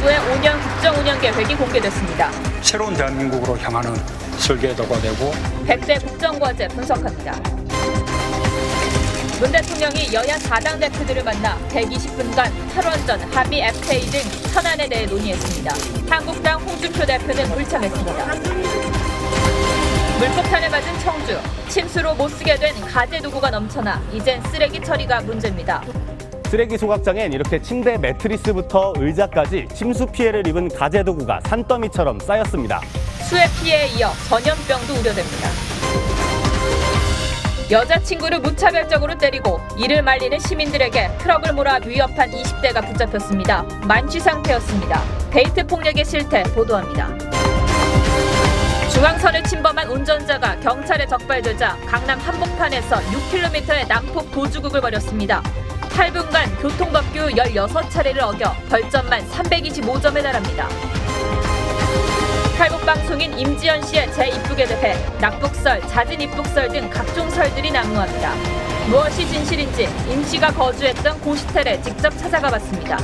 정부의 5년 국정 운영 계획이 공개됐습니다. 새로운 대한민국으로 향하는 설계도가 되고 100대 국정과제 분석합니다. 문 대통령이 여야 4당 대표들을 만나 120분간 탈원전, 한미 FTA 등 현안에 대해 논의했습니다. 한국당 홍준표 대표는 불참했습니다. 물폭탄을 맞은 청주, 침수로 못 쓰게 된 가재 도구가 넘쳐나 이젠 쓰레기 처리가 문제입니다. 쓰레기 소각장엔 이렇게 침대 매트리스부터 의자까지 침수 피해를 입은 가재 도구가 산더미처럼 쌓였습니다. 수해 피해에 이어 전염병도 우려됩니다. 여자친구를 무차별적으로 때리고 이를 말리는 시민들에게 트럭을 몰아 위협한 20대가 붙잡혔습니다. 만취 상태였습니다. 데이트 폭력의 실태 보도합니다. 중앙선을 침범한 운전자가 경찰에 적발되자 강남 한복판에서 6km의 난폭 도주극을 벌였습니다. 8분간 교통법규 16차례를 어겨 벌점만 325점에 달합니다. 탈북방송인 임지연 씨의 재입국에 대해 낙북설, 잦은 입국설 등 각종 설들이 난무합니다. 무엇이 진실인지 임 씨가 거주했던 고시텔에 직접 찾아가 봤습니다.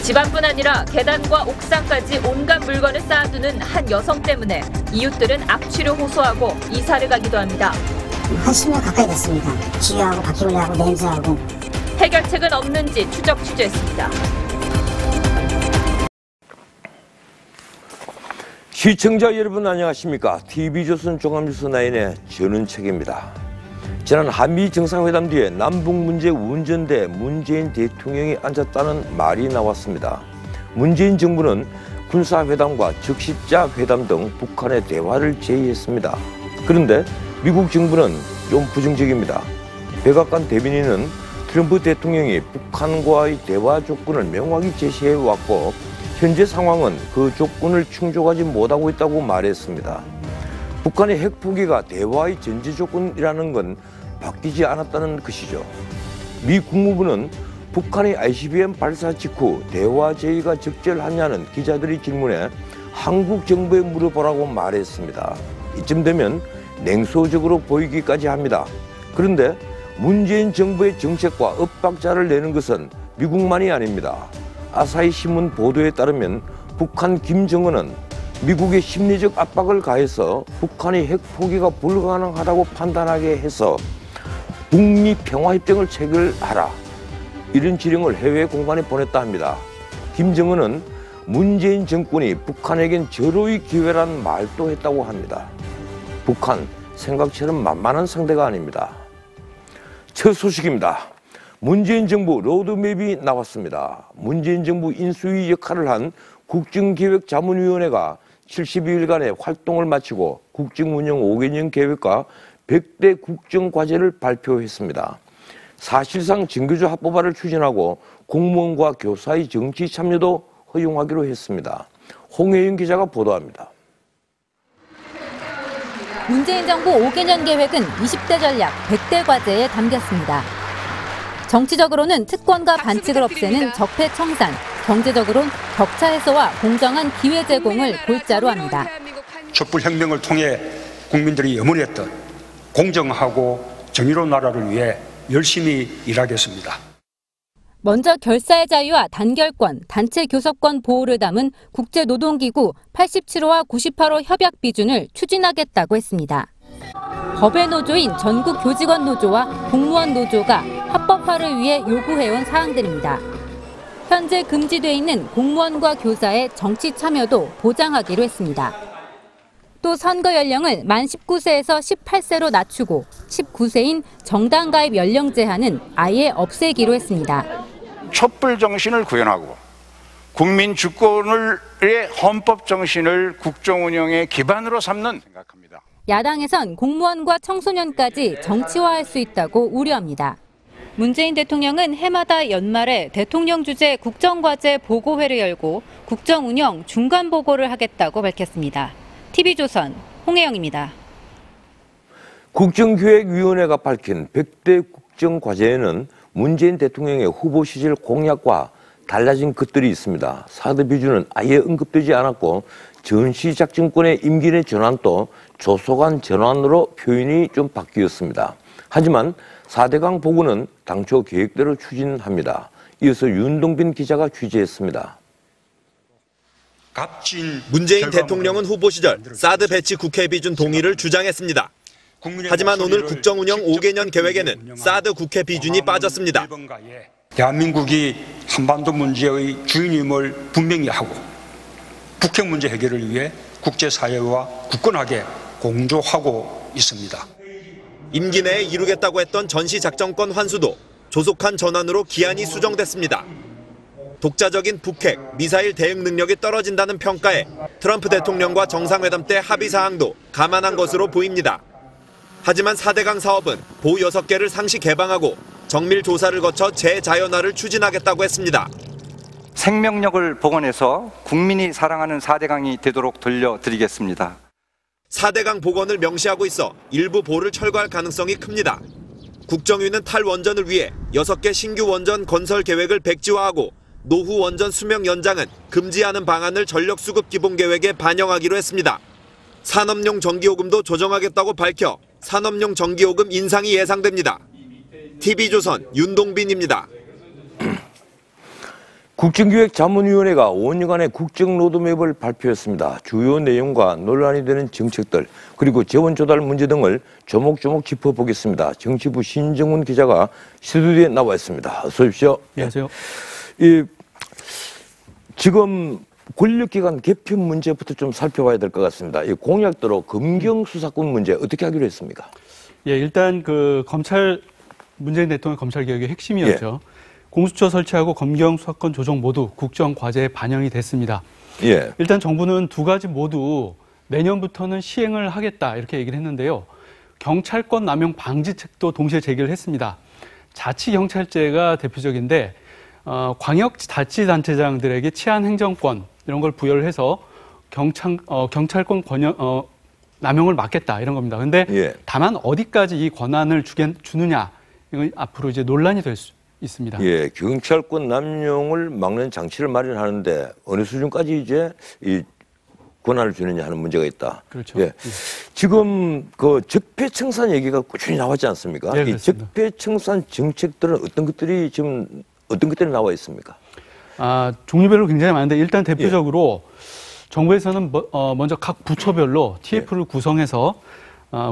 집안뿐 아니라 계단과 옥상까지 온갖 물건을 쌓아두는 한 여성 때문에 이웃들은 악취를 호소하고 이사를 가기도 합니다. 한 10년 가까이 됐습니다. 기하고 바퀴벌레하고 냄새하고. 해결책은 없는지 추적 취재했습니다. 시청자 여러분 안녕하십니까? TV조선 종합뉴스 9의 전은책입니다. 지난 한미 정상회담 뒤에 남북 문제 운전대에 문재인 대통령이 앉았다는 말이 나왔습니다. 문재인 정부는 군사회담과 적십자 회담 등 북한의 대화를 제의했습니다. 그런데 미국 정부는 좀 부정적입니다. 백악관 대변인은 트럼프 대통령이 북한과의 대화 조건을 명확히 제시해왔고 현재 상황은 그 조건을 충족하지 못하고 있다고 말했습니다. 북한의 핵포기가 대화의 전제 조건이라는 건 바뀌지 않았다는 것이죠. 미 국무부는 북한의 ICBM 발사 직후 대화 제의가 적절하냐는 기자들의 질문에 한국 정부에 물어보라고 말했습니다. 이쯤 되면 냉소적으로 보이기까지 합니다. 그런데 문재인 정부의 정책과 엇박자를 내는 것은 미국만이 아닙니다. 아사히 신문 보도에 따르면 북한 김정은은 미국의 심리적 압박을 가해서 북한의 핵 포기가 불가능하다고 판단하게 해서 북미 평화협정을 체결하라 이런 지령을 해외 공간에 보냈다 합니다. 김정은은 문재인 정권이 북한에겐 절호의 기회란 말도 했다고 합니다. 북한 생각처럼 만만한 상대가 아닙니다. 첫 소식입니다. 문재인 정부 로드맵이 나왔습니다. 문재인 정부 인수위 역할을 한 국정기획자문위원회가 72일간의 활동을 마치고 국정운영 5개년 계획과 100대 국정과제를 발표했습니다. 사실상 정규조 합법화를 추진하고 공무원과 교사의 정치 참여도 허용하기로 했습니다. 홍혜윤 기자가 보도합니다. 문재인 정부 5개년 계획은 20대 전략 100대 과제에 담겼습니다. 정치적으로는 특권과 반칙을 없애는 적폐 청산, 경제적으로는 격차 해소와 공정한 기회 제공을 골자로 합니다. 촛불혁명을 통해 국민들이 염원했던 공정하고 정의로운 나라를 위해 열심히 일하겠습니다. 먼저 결사의 자유와 단결권, 단체 교섭권 보호를 담은 국제노동기구 87호와 98호 협약 비준을 추진하겠다고 했습니다. 법의 노조인 전국교직원 노조와 공무원 노조가 합법화를 위해 요구해온 사항들입니다. 현재 금지돼 있는 공무원과 교사의 정치 참여도 보장하기로 했습니다. 또 선거 연령을 만 19세에서 18세로 낮추고 19세인 정당 가입 연령 제한은 아예 없애기로 했습니다. 촛불 정신을 구현하고 국민 주권의 헌법 정신을 국정 운영의 기반으로 삼는 생각합니다. 야당에선 공무원과 청소년까지 정치화할 수 있다고 우려합니다. 문재인 대통령은 해마다 연말에 대통령 주재 국정과제 보고회를 열고 국정 운영 중간 보고를 하겠다고 밝혔습니다. TV조선 홍혜영입니다. 국정기획위원회가 밝힌 100대 국정과제에는 문재인 대통령의 후보 시절 공약과 달라진 것들이 있습니다. 4대 비준은 아예 언급되지 않았고 전시작전권의 임기 내 전환도 조속한 전환으로 표현이 좀 바뀌었습니다. 하지만 4대강 보고는 당초 계획대로 추진합니다. 이어서 윤동빈 기자가 취재했습니다. 문재인 대통령은 후보 시절 사드 배치 국회 비준 동의를 주장했습니다. 하지만 오늘 국정운영 5개년 계획에는 사드 국회 비준이 빠졌습니다. 대한민국이 한반도 문제의 주인임을 분명히 하고 북핵 문제 해결을 위해 국제사회와 굳건하게 공조하고 있습니다. 임기 내에 이루겠다고 했던 전시작전권 환수도 조속한 전환으로 기한이 수정됐습니다. 독자적인 북핵, 미사일 대응 능력이 떨어진다는 평가에 트럼프 대통령과 정상회담 때 합의 사항도 감안한 것으로 보입니다. 하지만 4대강 사업은 보 6개를 상시 개방하고 정밀 조사를 거쳐 재자연화를 추진하겠다고 했습니다. 생명력을 복원해서 국민이 사랑하는 4대강이 되도록 돌려드리겠습니다. 4대강 복원을 명시하고 있어 일부 보를 철거할 가능성이 큽니다. 국정위는 탈원전을 위해 6개 신규 원전 건설 계획을 백지화하고 노후 원전 수명 연장은 금지하는 방안을 전력수급 기본계획에 반영하기로 했습니다. 산업용 전기요금도 조정하겠다고 밝혀 산업용 전기요금 인상이 예상됩니다. TV조선 윤동빈입니다. 국정기획자문위원회가 5년간의 국정로드맵을 발표했습니다. 주요 내용과 논란이 되는 정책들 그리고 재원 조달 문제 등을 조목조목 짚어보겠습니다. 정치부 신정훈 기자가 스튜디오에 나와 있습니다. 어서 오십시오. 안녕하세요. 지금 권력기관 개편 문제부터 좀 살펴봐야 될 것 같습니다. 이 공약대로 검경 수사권 문제 어떻게 하기로 했습니까? 예, 일단 문재인 대통령 검찰 개혁의 핵심이었죠. 예. 공수처 설치하고 검경 수사권 조정 모두 국정 과제에 반영이 됐습니다. 예. 일단 정부는 두 가지 모두 내년부터는 시행을 하겠다 이렇게 얘기를 했는데요. 경찰권 남용 방지책도 동시에 제기를 했습니다. 자치경찰제가 대표적인데 광역자치단체장들에게 치안 행정권 이런 걸 부여를 해서 경찰권 남용을 막겠다 이런 겁니다. 근데 예. 다만 어디까지 이 권한을 주느냐 이건 앞으로 이제 논란이 될 수 있습니다. 예, 경찰권 남용을 막는 장치를 마련하는데 어느 수준까지 이제 이 권한을 주느냐 하는 문제가 있다. 그렇죠. 예. 지금 그 적폐청산 얘기가 꾸준히 나왔지 않습니까? 예, 이 적폐청산 정책들은 어떤 것들이 나와 있습니까? 종류별로 굉장히 많은데 일단 대표적으로 정부에서는 먼저 각 부처별로 TF를 구성해서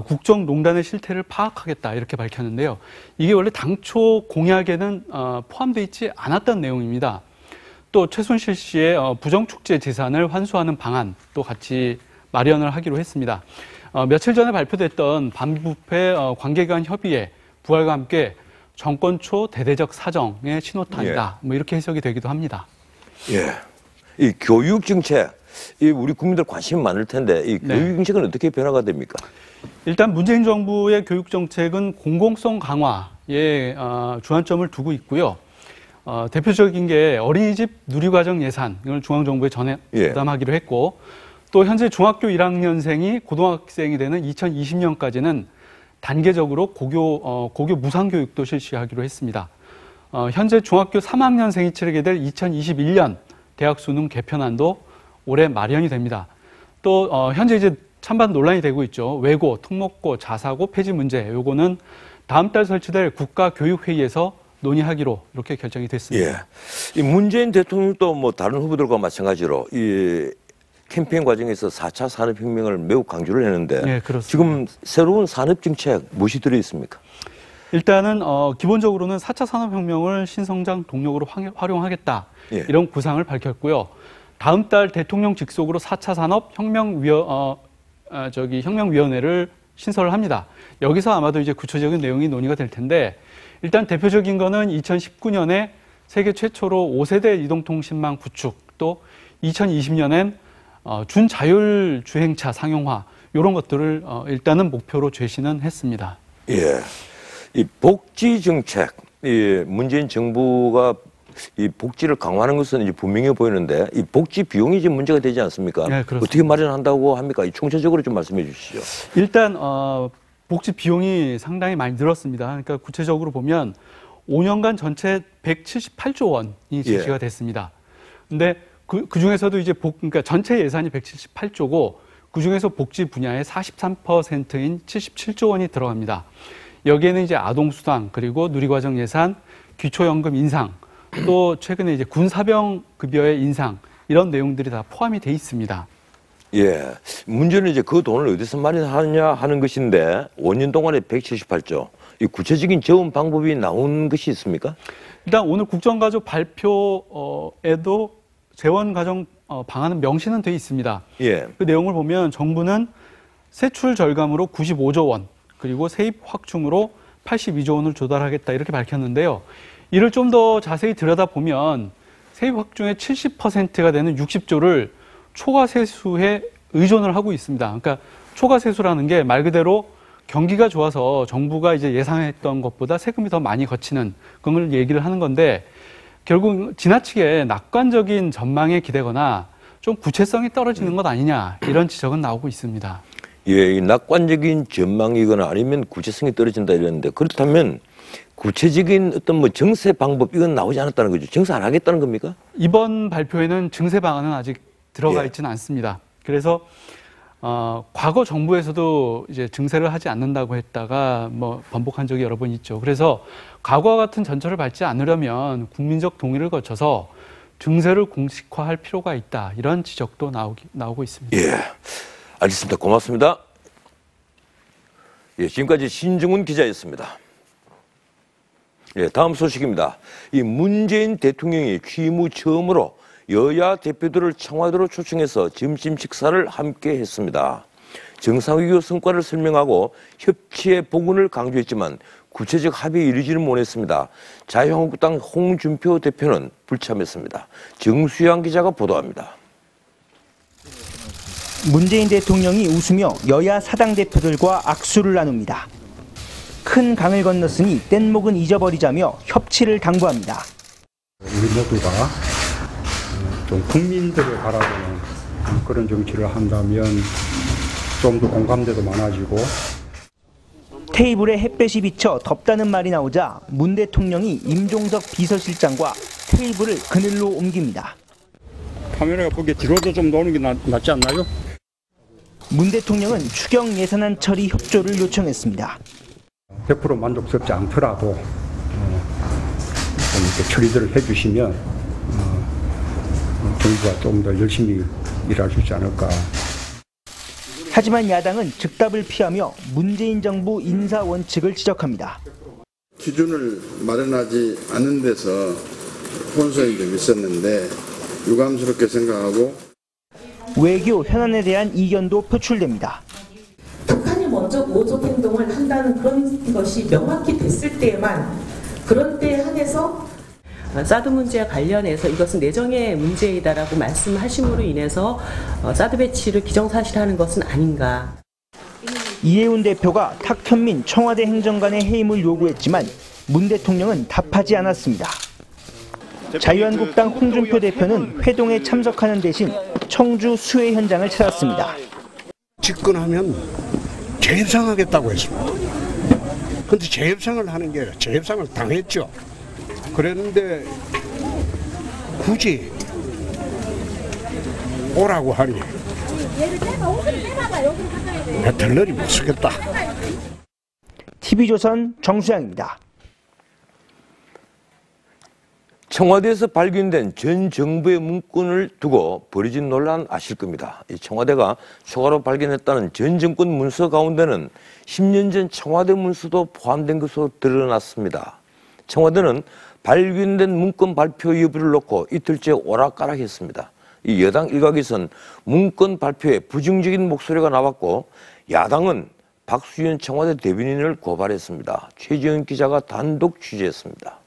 국정농단의 실태를 파악하겠다 이렇게 밝혔는데요. 이게 원래 당초 공약에는 포함되어 있지 않았던 내용입니다. 또 최순실 씨의 부정축제 재산을 환수하는 방안도 같이 마련을 하기로 했습니다. 며칠 전에 발표됐던 반부패 관계기관 협의회 부활과 함께 정권 초 대대적 사정의 신호탄이다. 뭐 이렇게 해석이 되기도 합니다. 예, 이 교육 정책, 우리 국민들 관심이 많을 텐데 이 교육 정책은 어떻게 변화가 됩니까? 일단 문재인 정부의 교육 정책은 공공성 강화에 주안점을 두고 있고요. 대표적인 게 어린이집 누리과정 예산 이걸 중앙정부에 전담하기로 했고 또 현재 중학교 1학년생이 고등학생이 되는 2020년까지는 단계적으로 고교 무상교육도 실시하기로 했습니다. 현재 중학교 3학년생이 치르게 될 2021년 대학 수능 개편안도 올해 마련이 됩니다. 또 현재 이제 찬반 논란이 되고 있죠. 외고, 특목고, 자사고 폐지 문제. 요거는 다음 달 설치될 국가교육회의에서 논의하기로 이렇게 결정이 됐습니다. 예. 이 문재인 대통령도 뭐 다른 후보들과 마찬가지로 이 캠페인 과정에서 4차 산업혁명을 매우 강조를 했는데 네, 지금 새로운 산업정책 무엇이 들어있습니까? 일단은 기본적으로는 4차 산업혁명을 신성장 동력으로 활용하겠다. 이런 구상을 밝혔고요. 다음 달 대통령 직속으로 4차 산업 혁명위원회를 신설을 합니다. 여기서 아마도 이제 구체적인 내용이 논의가 될 텐데 일단 대표적인 거는 2019년에 세계 최초로 5세대 이동통신망 구축 또 2020년엔 준자율 주행차 상용화 이런 것들을 일단은 목표로 제시는 했습니다. 예, 이 복지 정책, 이 문재인 정부가 이 복지를 강화하는 것은 이제 분명해 보이는데 이 복지 비용이 지금 문제가 되지 않습니까? 네, 그렇습니다. 어떻게 마련한다고 합니까? 총체적으로 좀 말씀해 주시죠. 일단 복지 비용이 상당히 많이 늘었습니다. 그러니까 구체적으로 보면 5년간 전체 178조 원이 제시가 됐습니다. 근데 그 중에서도 이제 그러니까 전체 예산이 178조고 그 중에서 복지 분야의 43%인 77조 원이 들어갑니다. 여기에는 이제 아동수당 그리고 누리과정 예산, 기초연금 인상 또 최근에 이제 군사병 급여의 인상 이런 내용들이 다 포함이 돼 있습니다. 예, 문제는 이제 그 돈을 어디서 마련하느냐 하는 것인데 5년 동안에 178조. 이 구체적인 재원 방법이 나온 것이 있습니까? 일단 오늘 국정가족 발표에도 재원 가정 방안은 명시는 돼 있습니다. 예. 그 내용을 보면 정부는 세출 절감으로 95조 원, 그리고 세입 확충으로 82조 원을 조달하겠다 이렇게 밝혔는데요. 이를 좀 더 자세히 들여다보면 세입 확충의 70%가 되는 60조를 초과세수에 의존을 하고 있습니다. 그러니까 초과세수라는 게 말 그대로 경기가 좋아서 정부가 이제 예상했던 것보다 세금이 더 많이 거치는 그런 걸 얘기를 하는 건데, 결국 지나치게 낙관적인 전망에 기대거나 좀 구체성이 떨어지는 것 아니냐 이런 지적은 나오고 있습니다. 예, 이 낙관적인 전망이거나 아니면 구체성이 떨어진다 이랬는데, 그렇다면 구체적인 어떤 뭐 정세 방법 이건 나오지 않았다는 거죠. 정세 안 하겠다는 겁니까? 이번 발표에는 증세 방안은 아직 들어가 있지는 않습니다. 그래서 과거 정부에서도 이제 증세를 하지 않는다고 했다가 뭐 번복한 적이 여러 번 있죠. 그래서 과거와 같은 전철을 밟지 않으려면 국민적 동의를 거쳐서 증세를 공식화할 필요가 있다. 이런 지적도 나오고 있습니다. 예, 알겠습니다. 고맙습니다. 예, 지금까지 신중훈 기자였습니다. 예, 다음 소식입니다. 이 문재인 대통령이 취임 후 처음으로 여야 대표들을 청와대로 초청해서 점심 식사를 함께 했습니다. 정상회교 성과를 설명하고 협치의 복원을 강조했지만 구체적 합의에 이르지는 못했습니다. 자유한국당 홍준표 대표는 불참했습니다. 정수양 기자가 보도합니다. 문재인 대통령이 웃으며 여야 사당 대표들과 악수를 나눕니다. 큰 강을 건넜으니 뗏목은 잊어버리자며 협치를 당부합니다. 우리 모두가 좀 국민들을 바라보는 그런 정치를 한다면 좀 더 공감대도 많아지고. 테이블에 햇볕이 비쳐 덥다는 말이 나오자 문 대통령이 임종석 비서실장과 테이블을 그늘로 옮깁니다. 카메라가 보기에 뒤로도 좀 노는 게 낫지 않나요? 문 대통령은 추경 예산안 처리 협조를 요청했습니다. 100% 만족스럽지 않더라도 좀 이렇게 처리들을 해주시면 정부가 좀 더 열심히 일할 수 있지 않을까. 하지만 야당은 즉답을 피하며 문재인 정부 인사 원칙을 지적합니다. 기준을 마련하지 않는 데서 혼선이 좀 있었는데 유감스럽게 생각하고, 외교 현안에 대한 이견도 표출됩니다. 북한이 먼저 모적 행동을 한다는 그런 것이 명확히 됐을 때에만, 그런 때에 한해서 사드 문제와 관련해서 이것은 내정의 문제이다라고 말씀하심으로 인해서 사드 배치를 기정사실하는 것은 아닌가. 이해운 대표가 탁현민 청와대 행정관의 해임을 요구했지만 문 대통령은 답하지 않았습니다. 자유한국당 홍준표 대표는 회동에 참석하는 대신 청주 수해 현장을 찾았습니다. 집권하면 재협상하겠다고 했습니다. 그런데 재협상을 하는 게 아니라 재협상을 당했죠. 그랬는데 굳이 오라고 하니 배틀ner이 못 쓰겠다. TV조선 정수양입니다. 청와대에서 발견된 전 정부의 문건을 두고 벌어진 논란 아실 겁니다. 이 청와대가 추가로 발견했다는 전 정권 문서 가운데는 10년 전 청와대 문서도 포함된 것으로 드러났습니다. 청와대는 발견된 문건 발표 여부를 놓고 이틀째 오락가락했습니다. 이 여당 일각에선 문건 발표에 부정적인 목소리가 나왔고, 야당은 박수현 청와대 대변인을 고발했습니다. 최지은 기자가 단독 취재했습니다.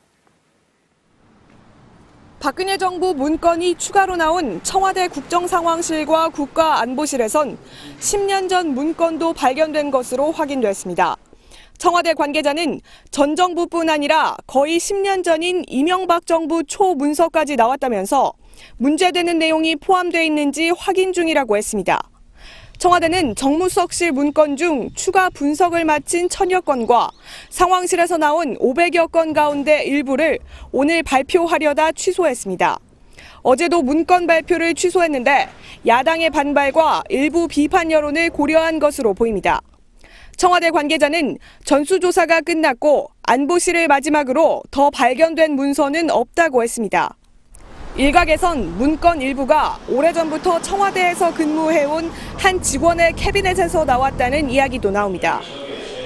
박근혜 정부 문건이 추가로 나온 청와대 국정상황실과 국가안보실에선 10년 전 문건도 발견된 것으로 확인됐습니다. 청와대 관계자는 전 정부뿐 아니라 거의 10년 전인 이명박 정부 초 문서까지 나왔다면서 문제되는 내용이 포함되어 있는지 확인 중이라고 했습니다. 청와대는 정무수석실 문건 중 추가 분석을 마친 1000여 건과 상황실에서 나온 500여 건 가운데 일부를 오늘 발표하려다 취소했습니다. 어제도 문건 발표를 취소했는데 야당의 반발과 일부 비판 여론을 고려한 것으로 보입니다. 청와대 관계자는 전수조사가 끝났고 안보실을 마지막으로 더 발견된 문서는 없다고 했습니다. 일각에선 문건 일부가 오래전부터 청와대에서 근무해온 한 직원의 캐비넷에서 나왔다는 이야기도 나옵니다.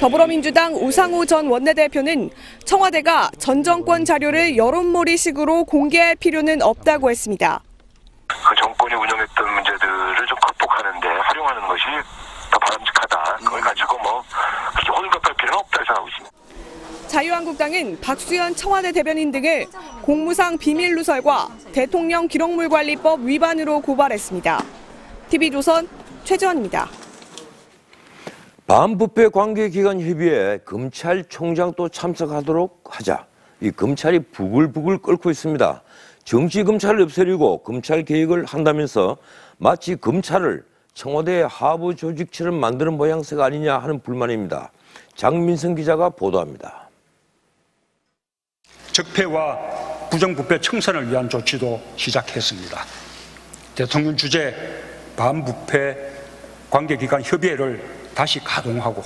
더불어민주당 우상호 전 원내대표는 청와대가 전 정권 자료를 여론몰이식으로 공개할 필요는 없다고 했습니다. 그 정권이 운영했던 문제들을 좀 극복하는 데 활용하는 것이 더 바람직하다. 그걸 가지고 그렇게 호들갑할 필요는 없다고 생각하고 있습니다. 자유한국당은 박수현 청와대 대변인 등을 공무상 비밀 누설과 대통령 기록물관리법 위반으로 고발했습니다. TV조선 최지원입니다. 반부패 관계기관 협의회에 검찰총장도 참석하도록 하자. 이 검찰이 부글부글 끓고 있습니다. 정치검찰을 없애려고 검찰개혁을 한다면서 마치 검찰을 청와대의 하부 조직처럼 만드는 모양새가 아니냐 하는 불만입니다. 장민성 기자가 보도합니다. 적폐와 부정부패 청산을 위한 조치도 시작했습니다. 대통령 주재 반부패 관계기관 협의회를 다시 가동하고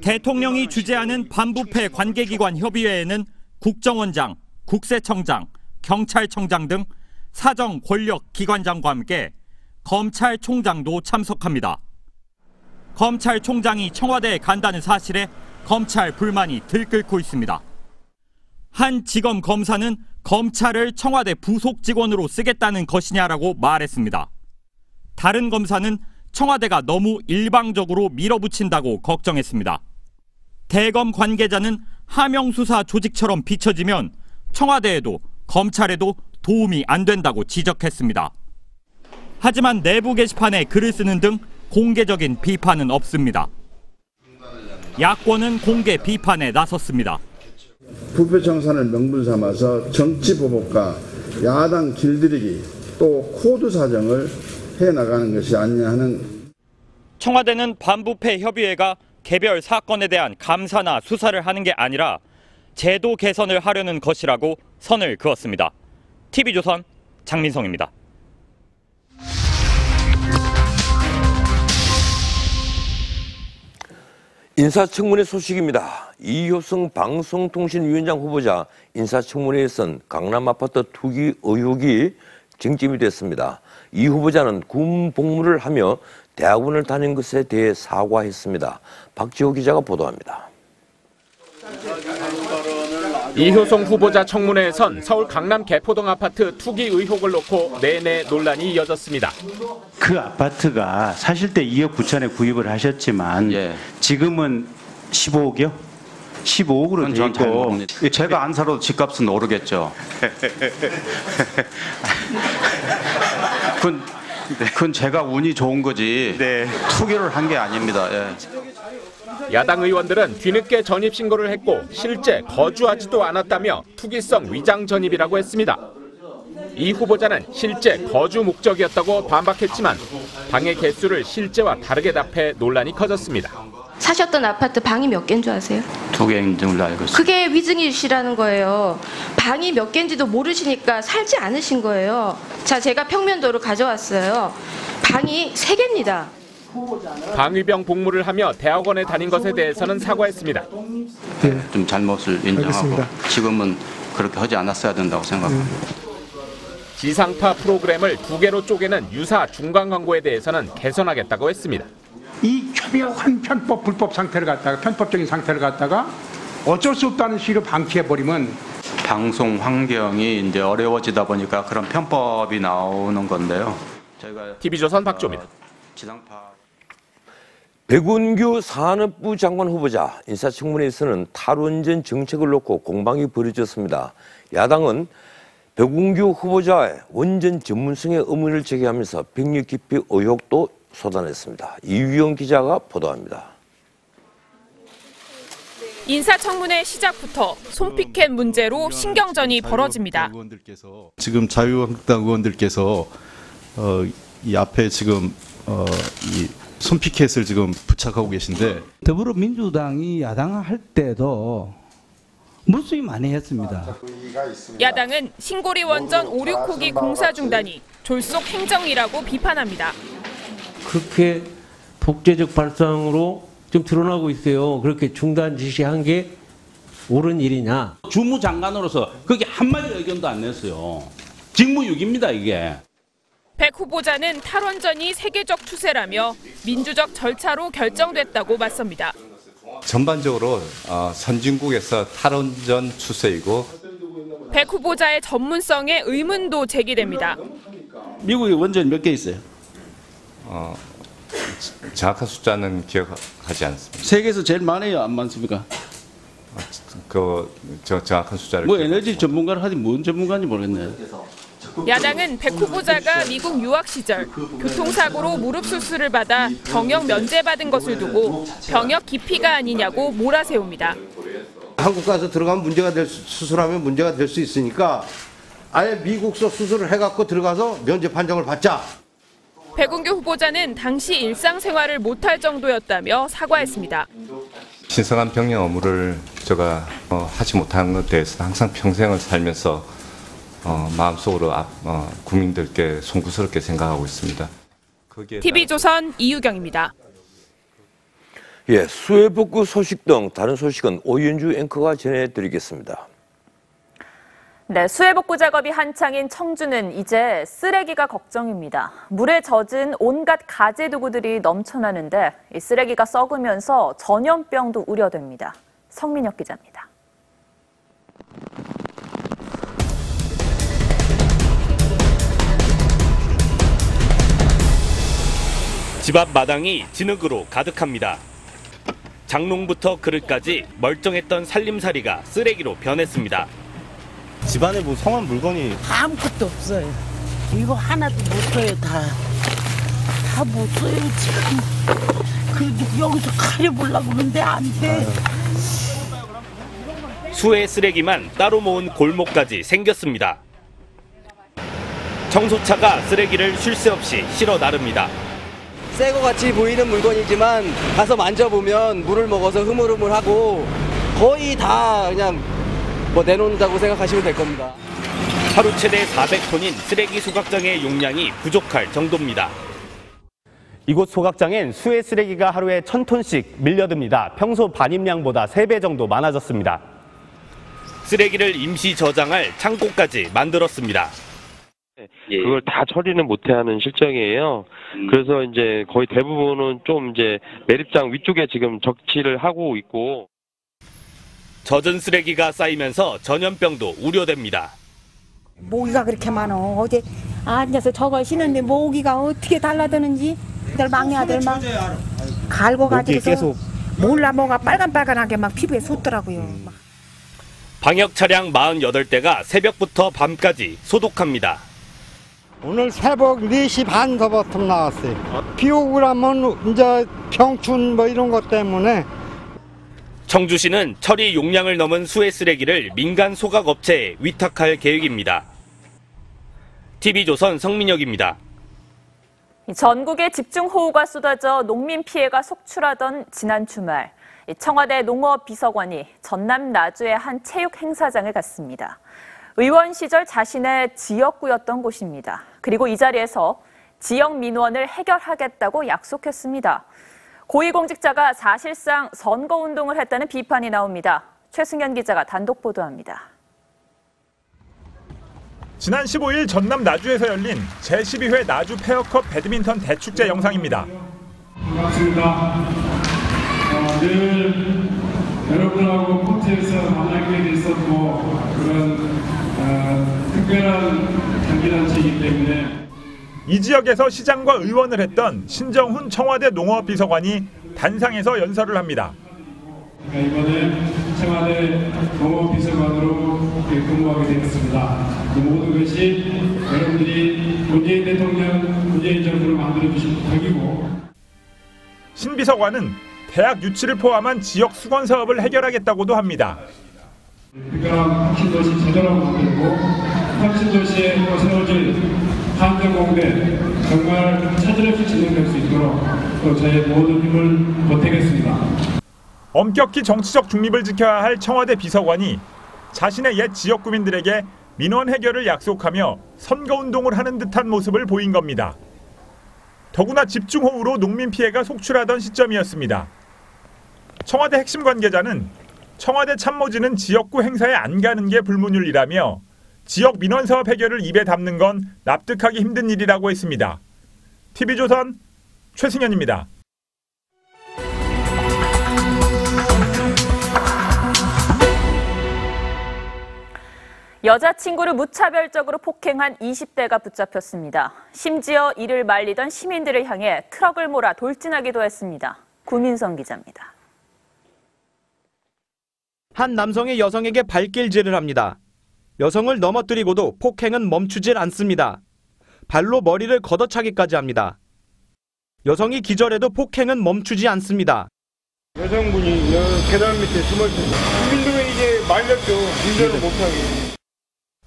대통령이 주재하는 반부패 관계기관 협의회에는 국정원장, 국세청장, 경찰청장 등 사정 권력 기관장과 함께 검찰총장도 참석합니다. 검찰총장이 청와대에 간다는 사실에 검찰 불만이 들끓고 있습니다. 한 지검 검사는 검찰을 청와대 부속 직원으로 쓰겠다는 것이냐라고 말했습니다. 다른 검사는 청와대가 너무 일방적으로 밀어붙인다고 걱정했습니다. 대검 관계자는 하명수사 조직처럼 비춰지면 청와대에도 검찰에도 도움이 안 된다고 지적했습니다. 하지만 내부 게시판에 글을 쓰는 등 공개적인 비판은 없습니다. 야권은 공개 비판에 나섰습니다. 부패 청산을 명분 삼아서 정치 보복과 야당 길들이기 또 코드 사정을 해나가는 것이 아니냐 하는. 청와대는 반부패 협의회가 개별 사건에 대한 감사나 수사를 하는 게 아니라 제도 개선을 하려는 것이라고 선을 그었습니다. TV조선 장민성입니다. 인사청문회 소식입니다. 이효성 방송통신위원장 후보자 인사청문회에선 강남 아파트 투기 의혹이 쟁점이 됐습니다. 이 후보자는 군 복무를 하며 대학원을 다닌 것에 대해 사과했습니다. 박지호 기자가 보도합니다. 이효성 후보자 청문회에선 서울 강남 개포동 아파트 투기 의혹을 놓고 내내 논란이 이어졌습니다. 그 아파트가 사실 때 2억 9천에 구입을 하셨지만 지금은 15억이요? 15억으로 돼 있고 제가 안 살아도 집값은 오르겠죠. 그건 제가 운이 좋은 거지 투기를 한 게 아닙니다. 야당 의원들은 뒤늦게 전입 신고를 했고 실제 거주하지도 않았다며 투기성 위장 전입이라고 했습니다. 이 후보자는 실제 거주 목적이었다고 반박했지만 방의 개수를 실제와 다르게 답해 논란이 커졌습니다. 사셨던 아파트 방이 몇 개인 줄 아세요? 2개인 줄로 알고 있습니다. 그게 위증이시라는 거예요. 방이 몇 개인지도 모르시니까 살지 않으신 거예요. 자, 제가 평면도를 가져왔어요. 방이 3개입니다. 방위병 복무를 하며 대학원에 다닌 것에 대해서는 사과했습니다. 좀 잘못을 인정하고 알겠습니다. 지금은 그렇게 하지 않았어야 된다고 생각합니다. 지상파 프로그램을 2개로 쪼개는 유사 중간 광고에 대해서는 개선하겠다고 했습니다. 이 교묘한 불법 상태를 갖다가 편법적인 상태를 갖다가 어쩔 수 없다는 식으로 방치해버리면 방송 환경이 이제 어려워지다 보니까 그런 편법이 나오는 건데요. 저희가 TV조선 박조입니다. 백운규 산업부 장관 후보자 인사청문회에서는 탈원전 정책을 놓고 공방이 벌어졌습니다. 야당은 백운규 후보자의 원전 전문성에 의문을 제기하면서 병력 기피 의혹도 쏟아냈습니다. 이유영 기자가 보도합니다. 인사청문회 시작부터 손피켓 문제로 신경전이 벌어집니다. 지금 자유한국당 의원들께서 이 앞에 지금 이 손피켓을 지금 부착하고 계신데 더불어민주당이 야당할 때도 무수히 많이 했습니다. 야당은 신고리 원전 5, 6호기 공사 중단이 졸속 행정이라고 비판합니다. 그렇게 독재적 발상으로 좀 드러나고 있어요. 그렇게 중단 지시한 게 옳은 일이냐? 주무장관으로서 그게 한마디 의견도 안 냈어요. 직무유기입니다, 이게. 백 후보자는 탈원전이 세계적 추세라며 민주적 절차로 결정됐다고 맞섭니다. 전반적으로 선진국에서 탈원전 추세이고 백 후보자의 전문성에 의문도 제기됩니다. 미국에 원전이 몇 개 있어요? 정확한 숫자는 기억하지 않습니다. 세계에서 제일 많아요, 안 많습니까? 정확한 숫자를 뭐 에너지 전문가를 하지 뭔 전문가인지 모르겠네요. 야당은 백 후보자가 미국 유학 시절 교통사고로 무릎 수술을 받아 병역 면제받은 것을 두고 병역 기피가 아니냐고 몰아세웁니다. 한국 가서 들어가면 수술하면 문제가 될 수 있으니까 아예 미국서 수술을 해갖고 들어가서 면제 판정을 받자. 백운규 후보자는 당시 일상생활을 못할 정도였다며 사과했습니다. 신성한 병역 업무를 제가 하지 못한 것에 대해서 항상 평생을 살면서 마음속으로 국민들께 송구스럽게 생각하고 있습니다. TV조선 이유경입니다. 예, 수해 복구 소식 등 다른 소식은 오윤주 앵커가 전해드리겠습니다. 네, 수해 복구 작업이 한창인 청주는 이제 쓰레기가 걱정입니다. 물에 젖은 온갖 가재 도구들이 넘쳐나는데 이 쓰레기가 썩으면서 전염병도 우려됩니다. 성민혁 기자입니다. 집 앞 마당이 진흙으로 가득합니다. 장롱부터 그릇까지 멀쩡했던 살림살이가 쓰레기로 변했습니다. 집안에 뭐 성한 물건이 아무것도 없어요. 이거 하나도 못 써요. 다 못 써요 지금. 그래도 여기서 가려보려고 그러는데 안 돼. 수해 쓰레기만 따로 모은 골목까지 생겼습니다. 청소차가 쓰레기를 쉴 새 없이 실어 나릅니다. 새 거 같이 보이는 물건이지만 가서 만져보면 물을 먹어서 흐물흐물하고 거의 다 그냥 내놓는다고 생각하시면 될 겁니다. 하루 최대 400톤인 쓰레기 소각장의 용량이 부족할 정도입니다. 이곳 소각장엔 수해 쓰레기가 하루에 1000톤씩 밀려듭니다. 평소 반입량보다 3배 정도 많아졌습니다. 쓰레기를 임시 저장할 창고까지 만들었습니다. 그걸 다 처리는 못해하는 실정이에요. 그래서 이제 거의 대부분은 좀 이제 매립장 위쪽에 지금 적치를 하고 있고. 젖은 쓰레기가 쌓이면서 전염병도 우려됩니다. 모기가 그렇게 많어. 어제 앉아서 저걸 쉬는데 모기가 어떻게 달라드는지 아들 막내 아들 막 갈고 가지고서 몰라 뭐가 빨간빨간하게 막 피부에 솟더라고요. 방역 차량 48대가 새벽부터 밤까지 소독합니다. 오늘 새벽 4시 반서부터 나왔어요. 비 오고 그러면 이제 병충 뭐 이런 것 때문에. 청주시는 처리 용량을 넘은 수해 쓰레기를 민간 소각업체에 위탁할 계획입니다. TV조선 성민혁입니다. 전국에 집중호우가 쏟아져 농민 피해가 속출하던 지난 주말, 청와대 농어비서관이 전남 나주의 한 체육 행사장을 갔습니다. 의원 시절 자신의 지역구였던 곳입니다. 그리고 이 자리에서 지역 민원을 해결하겠다고 약속했습니다. 고위공직자가 사실상 선거운동을 했다는 비판이 나옵니다. 최승현 기자가 단독 보도합니다. 지난 15일 전남 나주에서 열린 제12회 나주 페어컵 배드민턴 대축제 영상입니다. 반갑습니다. 늘 여러분하고 코트에서 만나게 됐었고 그런 특별한 단기단체이기 때문에 이 지역에서 시장과 의원을 했던 신정훈 청와대 농어비서관이 단상에서 연설을 합니다. 이번에 청와대 농어비서관으로 근무하게 되었습니다. 그 모든 것이 여러분들이 문재인 대통령, 문재인 정부를 만들어주신 덕이고 신 비서관은 대학 유치를 포함한 지역 수건 사업을 해결하겠다고도 합니다. 특별한 혁신도시 제대로 만들고 혁신도시에 세워질 한정공대 정말 차질없이 진행될 수 있도록 또 저의 모든 힘을 보태겠습니다. 엄격히 정치적 중립을 지켜야 할 청와대 비서관이 자신의 옛 지역구민들에게 민원 해결을 약속하며 선거운동을 하는 듯한 모습을 보인 겁니다. 더구나 집중호우로 농민 피해가 속출하던 시점이었습니다. 청와대 핵심 관계자는 청와대 참모진은 지역구 행사에 안 가는 게 불문율이라며 지역 민원사업 해결을 입에 담는 건 납득하기 힘든 일이라고 했습니다. TV조선 최승현입니다. 여자친구를 무차별적으로 폭행한 20대가 붙잡혔습니다. 심지어 이를 말리던 시민들을 향해 트럭을 몰아 돌진하기도 했습니다. 구민성 기자입니다. 한 남성이 여성에게 발길질을 합니다. 여성을 넘어뜨리고도 폭행은 멈추질 않습니다. 발로 머리를 걷어차기까지 합니다. 여성이 기절해도 폭행은 멈추지 않습니다. 여성분이 계단 밑에 숨어있어요. 국민들은 이제 말렸죠. 운전을 못하게.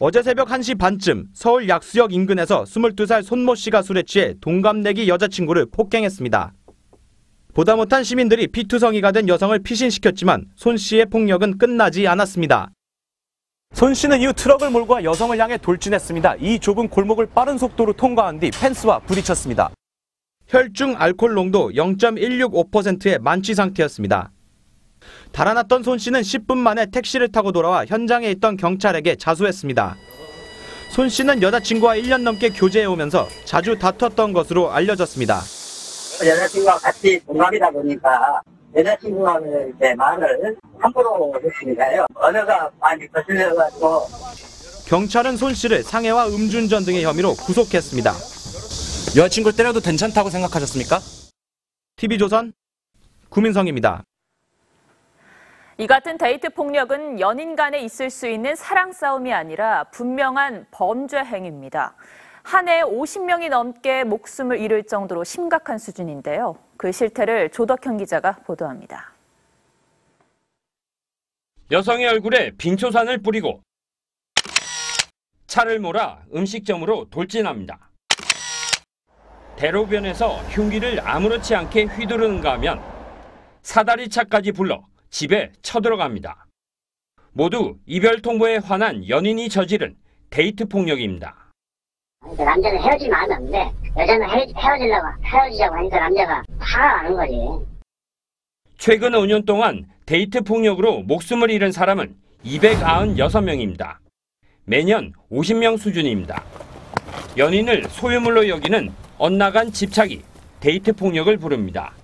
어제 새벽 1시 반쯤 서울 약수역 인근에서 22살 손모 씨가 술에 취해 동갑내기 여자친구를 폭행했습니다. 보다 못한 시민들이 피투성이가 된 여성을 피신시켰지만 손 씨의 폭력은 끝나지 않았습니다. 손 씨는 이후 트럭을 몰고 여성을 향해 돌진했습니다. 이 좁은 골목을 빠른 속도로 통과한 뒤 펜스와 부딪혔습니다. 혈중 알코올 농도 0.165%의 만취 상태였습니다. 달아났던 손 씨는 10분 만에 택시를 타고 돌아와 현장에 있던 경찰에게 자수했습니다. 손 씨는 여자친구와 1년 넘게 교제해오면서 자주 다퉜던 것으로 알려졌습니다. 여자친구와 같이 동갑이다 보니까 여자친구가 이제 말을 함부로 했으니까요. 언어가 많이 거슬려가지고. 경찰은 손 씨를 상해와 음주운전 등의 혐의로 구속했습니다. 여자친구를 때려도 괜찮다고 생각하셨습니까? TV조선 구민성입니다. 이 같은 데이트 폭력은 연인 간에 있을 수 있는 사랑 싸움이 아니라 분명한 범죄 행위입니다. 한 해에 50명이 넘게 목숨을 잃을 정도로 심각한 수준인데요. 그 실태를 조덕현 기자가 보도합니다. 여성의 얼굴에 빙초산을 뿌리고 차를 몰아 음식점으로 돌진합니다. 대로변에서 흉기를 아무렇지 않게 휘두르는가 하면 사다리차까지 불러 집에 쳐들어갑니다. 모두 이별 통보에 화난 연인이 저지른 데이트 폭력입니다. 남자는 헤어지면 안 되는데 여자는 헤어지자고 하니까 남자가 화가 나는 거지. 최근 5년 동안 데이트 폭력으로 목숨을 잃은 사람은 296명입니다. 매년 50명 수준입니다. 연인을 소유물로 여기는 엇나간 집착이 데이트 폭력을 부릅니다.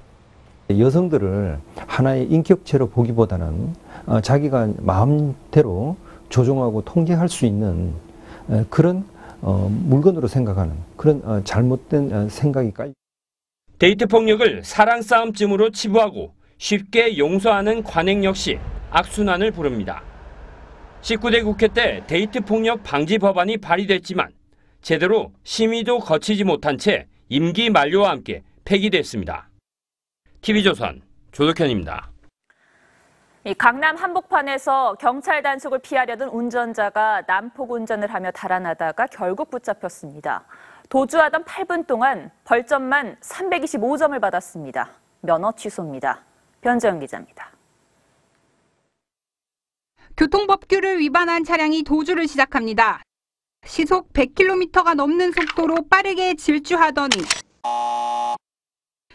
여성들을 하나의 인격체로 보기보다는 자기가 마음대로 조종하고 통제할 수 있는 그런 물건으로 생각하는 그런 잘못된 생각이 깔려. 데이트 폭력을 사랑 싸움쯤으로 치부하고 쉽게 용서하는 관행 역시 악순환을 부릅니다. 19대 국회 때 데이트 폭력 방지 법안이 발의됐지만 제대로 심의도 거치지 못한 채 임기 만료와 함께 폐기됐습니다. TV조선 조덕현입니다. 강남 한복판에서 경찰 단속을 피하려던 운전자가 난폭 운전을 하며 달아나다가 결국 붙잡혔습니다. 도주하던 8분 동안 벌점만 325점을 받았습니다. 면허 취소입니다. 변재영 기자입니다. 교통법규를 위반한 차량이 도주를 시작합니다. 시속 100km가 넘는 속도로 빠르게 질주하더니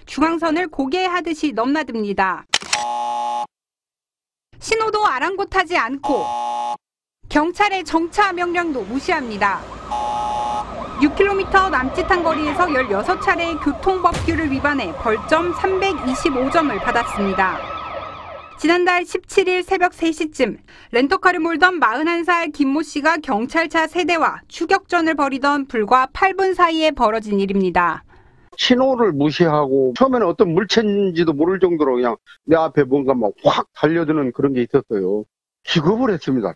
중앙선을 고개하듯이 넘나듭니다. 신호도 아랑곳하지 않고 경찰의 정차 명령도 무시합니다. 6km 남짓한 거리에서 16차례의 교통법규를 위반해 벌점 325점을 받았습니다. 지난달 17일 새벽 3시쯤 렌터카를 몰던 41살 김모 씨가 경찰차 3대와 추격전을 벌이던 불과 8분 사이에 벌어진 일입니다. 신호를 무시하고 처음에는 어떤 물체인지도 모를 정도로 그냥 내 앞에 뭔가 막 확 달려드는 그런 게 있었어요. 기겁을 했습니다.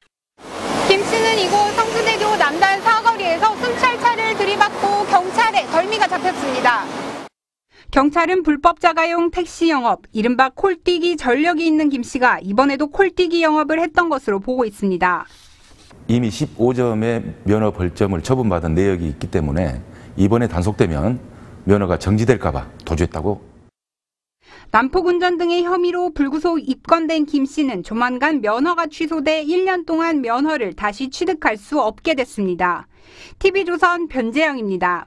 김 씨는 이곳 성수대교 남단 사거리에서 순찰차를 들이받고 경찰에 덜미가 잡혔습니다. 경찰은 불법 자가용 택시 영업, 이른바 콜뛰기 전력이 있는 김 씨가 이번에도 콜뛰기 영업을 했던 것으로 보고 있습니다. 이미 15점의 면허 벌점을 처분받은 내역이 있기 때문에 이번에 단속되면 면허가 정지될까 봐 도주했다고. 난폭 운전 등의 혐의로 불구속 입건된 김 씨는 조만간 면허가 취소돼 1년 동안 면허를 다시 취득할 수 없게 됐습니다. TV조선 변재영입니다.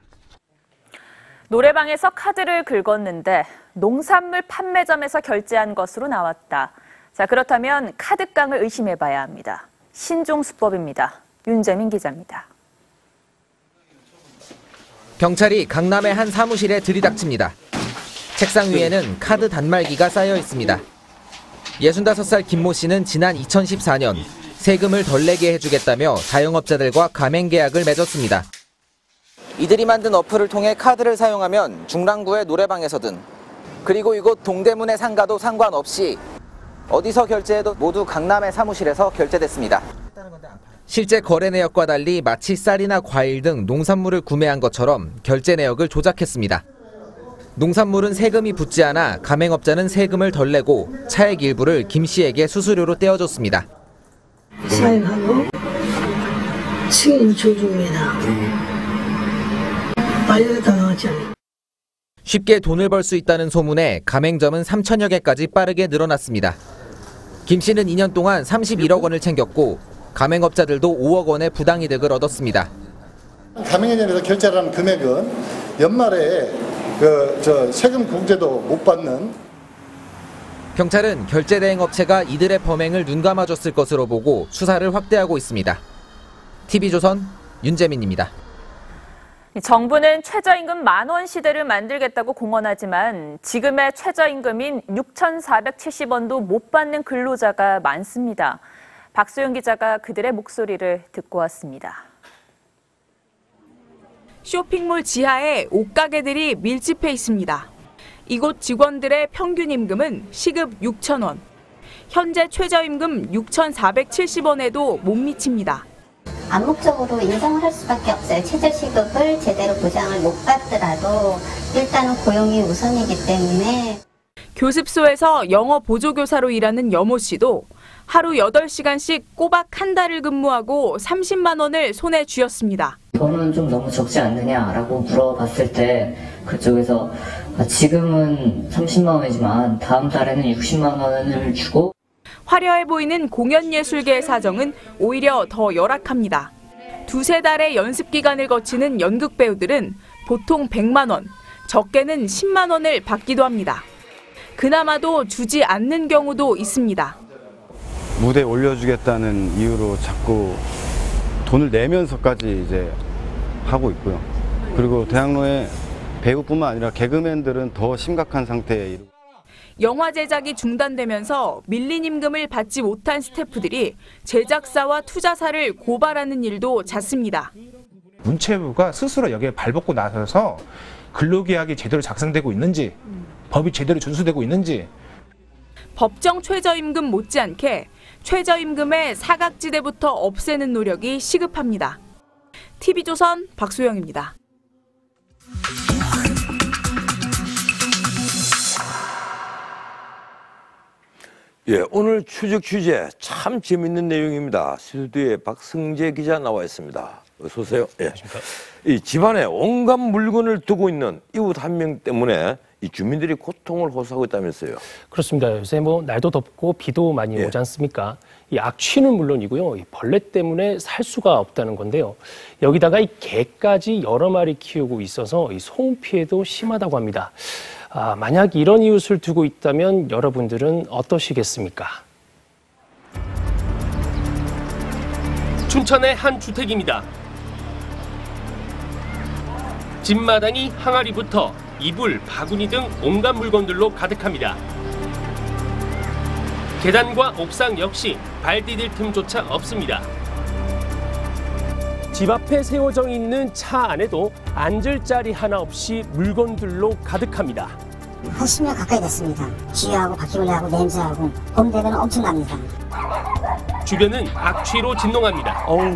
노래방에서 카드를 긁었는데 농산물 판매점에서 결제한 것으로 나왔다. 자, 그렇다면 카드깡을 의심해봐야 합니다. 신종 수법입니다. 윤재민 기자입니다. 경찰이 강남의 한 사무실에 들이닥칩니다. 책상 위에는 카드 단말기가 쌓여 있습니다. 65살 김모 씨는 지난 2014년 세금을 덜 내게 해주겠다며 자영업자들과 가맹 계약을 맺었습니다. 이들이 만든 어플을 통해 카드를 사용하면 중랑구의 노래방에서든 그리고 이곳 동대문의 상가도 상관없이 어디서 결제해도 모두 강남의 사무실에서 결제됐습니다. 실제 거래 내역과 달리 마치 쌀이나 과일 등 농산물을 구매한 것처럼 결제 내역을 조작했습니다. 농산물은 세금이 붙지 않아 가맹업자는 세금을 덜 내고 차액 일부를 김 씨에게 수수료로 떼어줬습니다. 사입하고 승인 조중이다. 알려당하지 않아. 쉽게 돈을 벌 수 있다는 소문에 가맹점은 3천여 개까지 빠르게 늘어났습니다. 김 씨는 2년 동안 31억 원을 챙겼고 가맹업자들도 5억 원의 부당이득을 얻었습니다. 가맹점에서 결제를 한 금액은 연말에 세금 공제도 못 받는. 경찰은 결제 대행 업체가 이들의 범행을 눈감아줬을 것으로 보고 수사를 확대하고 있습니다. TV조선 윤재민입니다. 정부는 최저임금 10,000원 시대를 만들겠다고 공언하지만 지금의 최저임금인 6,470원도 못 받는 근로자가 많습니다. 박소영 기자가 그들의 목소리를 듣고 왔습니다. 쇼핑몰 지하에 옷가게들이 밀집해 있습니다. 이곳 직원들의 평균 임금은 시급 6,000원. 현재 최저임금 6,470원에도 못 미칩니다. 암묵적으로 인정을 할 수밖에 없어요. 최저시급을 제대로 보장을 못 받더라도 일단은 고용이 우선이기 때문에. 교습소에서 영어 보조교사로 일하는 여모 씨도 하루 8시간씩 꼬박 한 달을 근무하고 30만 원을 손에 쥐었습니다. 돈은 좀 너무 적지 않느냐라고 물어봤을 때 그쪽에서 지금은 30만 원이지만 다음 달에는 60만 원을 주고. 화려해 보이는 공연예술계의 사정은 오히려 더 열악합니다. 2-3달의 연습 기간을 거치는 연극 배우들은 보통 100만 원, 적게는 10만 원을 받기도 합니다. 그나마도 주지 않는 경우도 있습니다. 무대에 올려주겠다는 이유로 자꾸 돈을 내면서까지 이제 하고 있고요. 그리고 대학로의 배우뿐만 아니라 개그맨들은 더 심각한 상태에 이르고. 영화 제작이 중단되면서 밀린 임금을 받지 못한 스태프들이 제작사와 투자사를 고발하는 일도 잦습니다. 문체부가 스스로 여기에 발벗고 나서서 근로계약이 제대로 작성되고 있는지, 법이 제대로 준수되고 있는지. 법정 최저임금 못지않게 최저임금의 사각지대부터 없애는 노력이 시급합니다. TV조선 박소영입니다. 예, 오늘 추적 취재 참 재밌는 내용입니다. 스튜디오에 박승재 기자 나와 있습니다. 어서 오세요. 예. 이 집안에 온갖 물건을 두고 있는 이웃 한 명 때문에 이 주민들이 고통을 호소하고 있다면서요. 그렇습니다. 요새 날도 덥고 비도 많이 오지 않습니까? 이 악취는 물론이고요. 이 벌레 때문에 살 수가 없다는 건데요. 여기다가 이 개까지 여러 마리 키우고 있어서 이 소음 피해도 심하다고 합니다. 만약 이런 이웃을 두고 있다면 여러분들은 어떠시겠습니까? 춘천의 한 주택입니다. 집 마당이 항아리부터 이불, 바구니 등 온갖 물건들로 가득합니다. 계단과 옥상 역시 발 디딜 틈조차 없습니다. 집 앞에 세워져 있는 차 안에도 앉을 자리 하나 없이 물건들로 가득합니다. 한 10년 가까이 됐습니다. 기하고 바퀴벌레하고 냄새하고 봄 되면 엄청납니다. 주변은 악취로 진동합니다. 어우,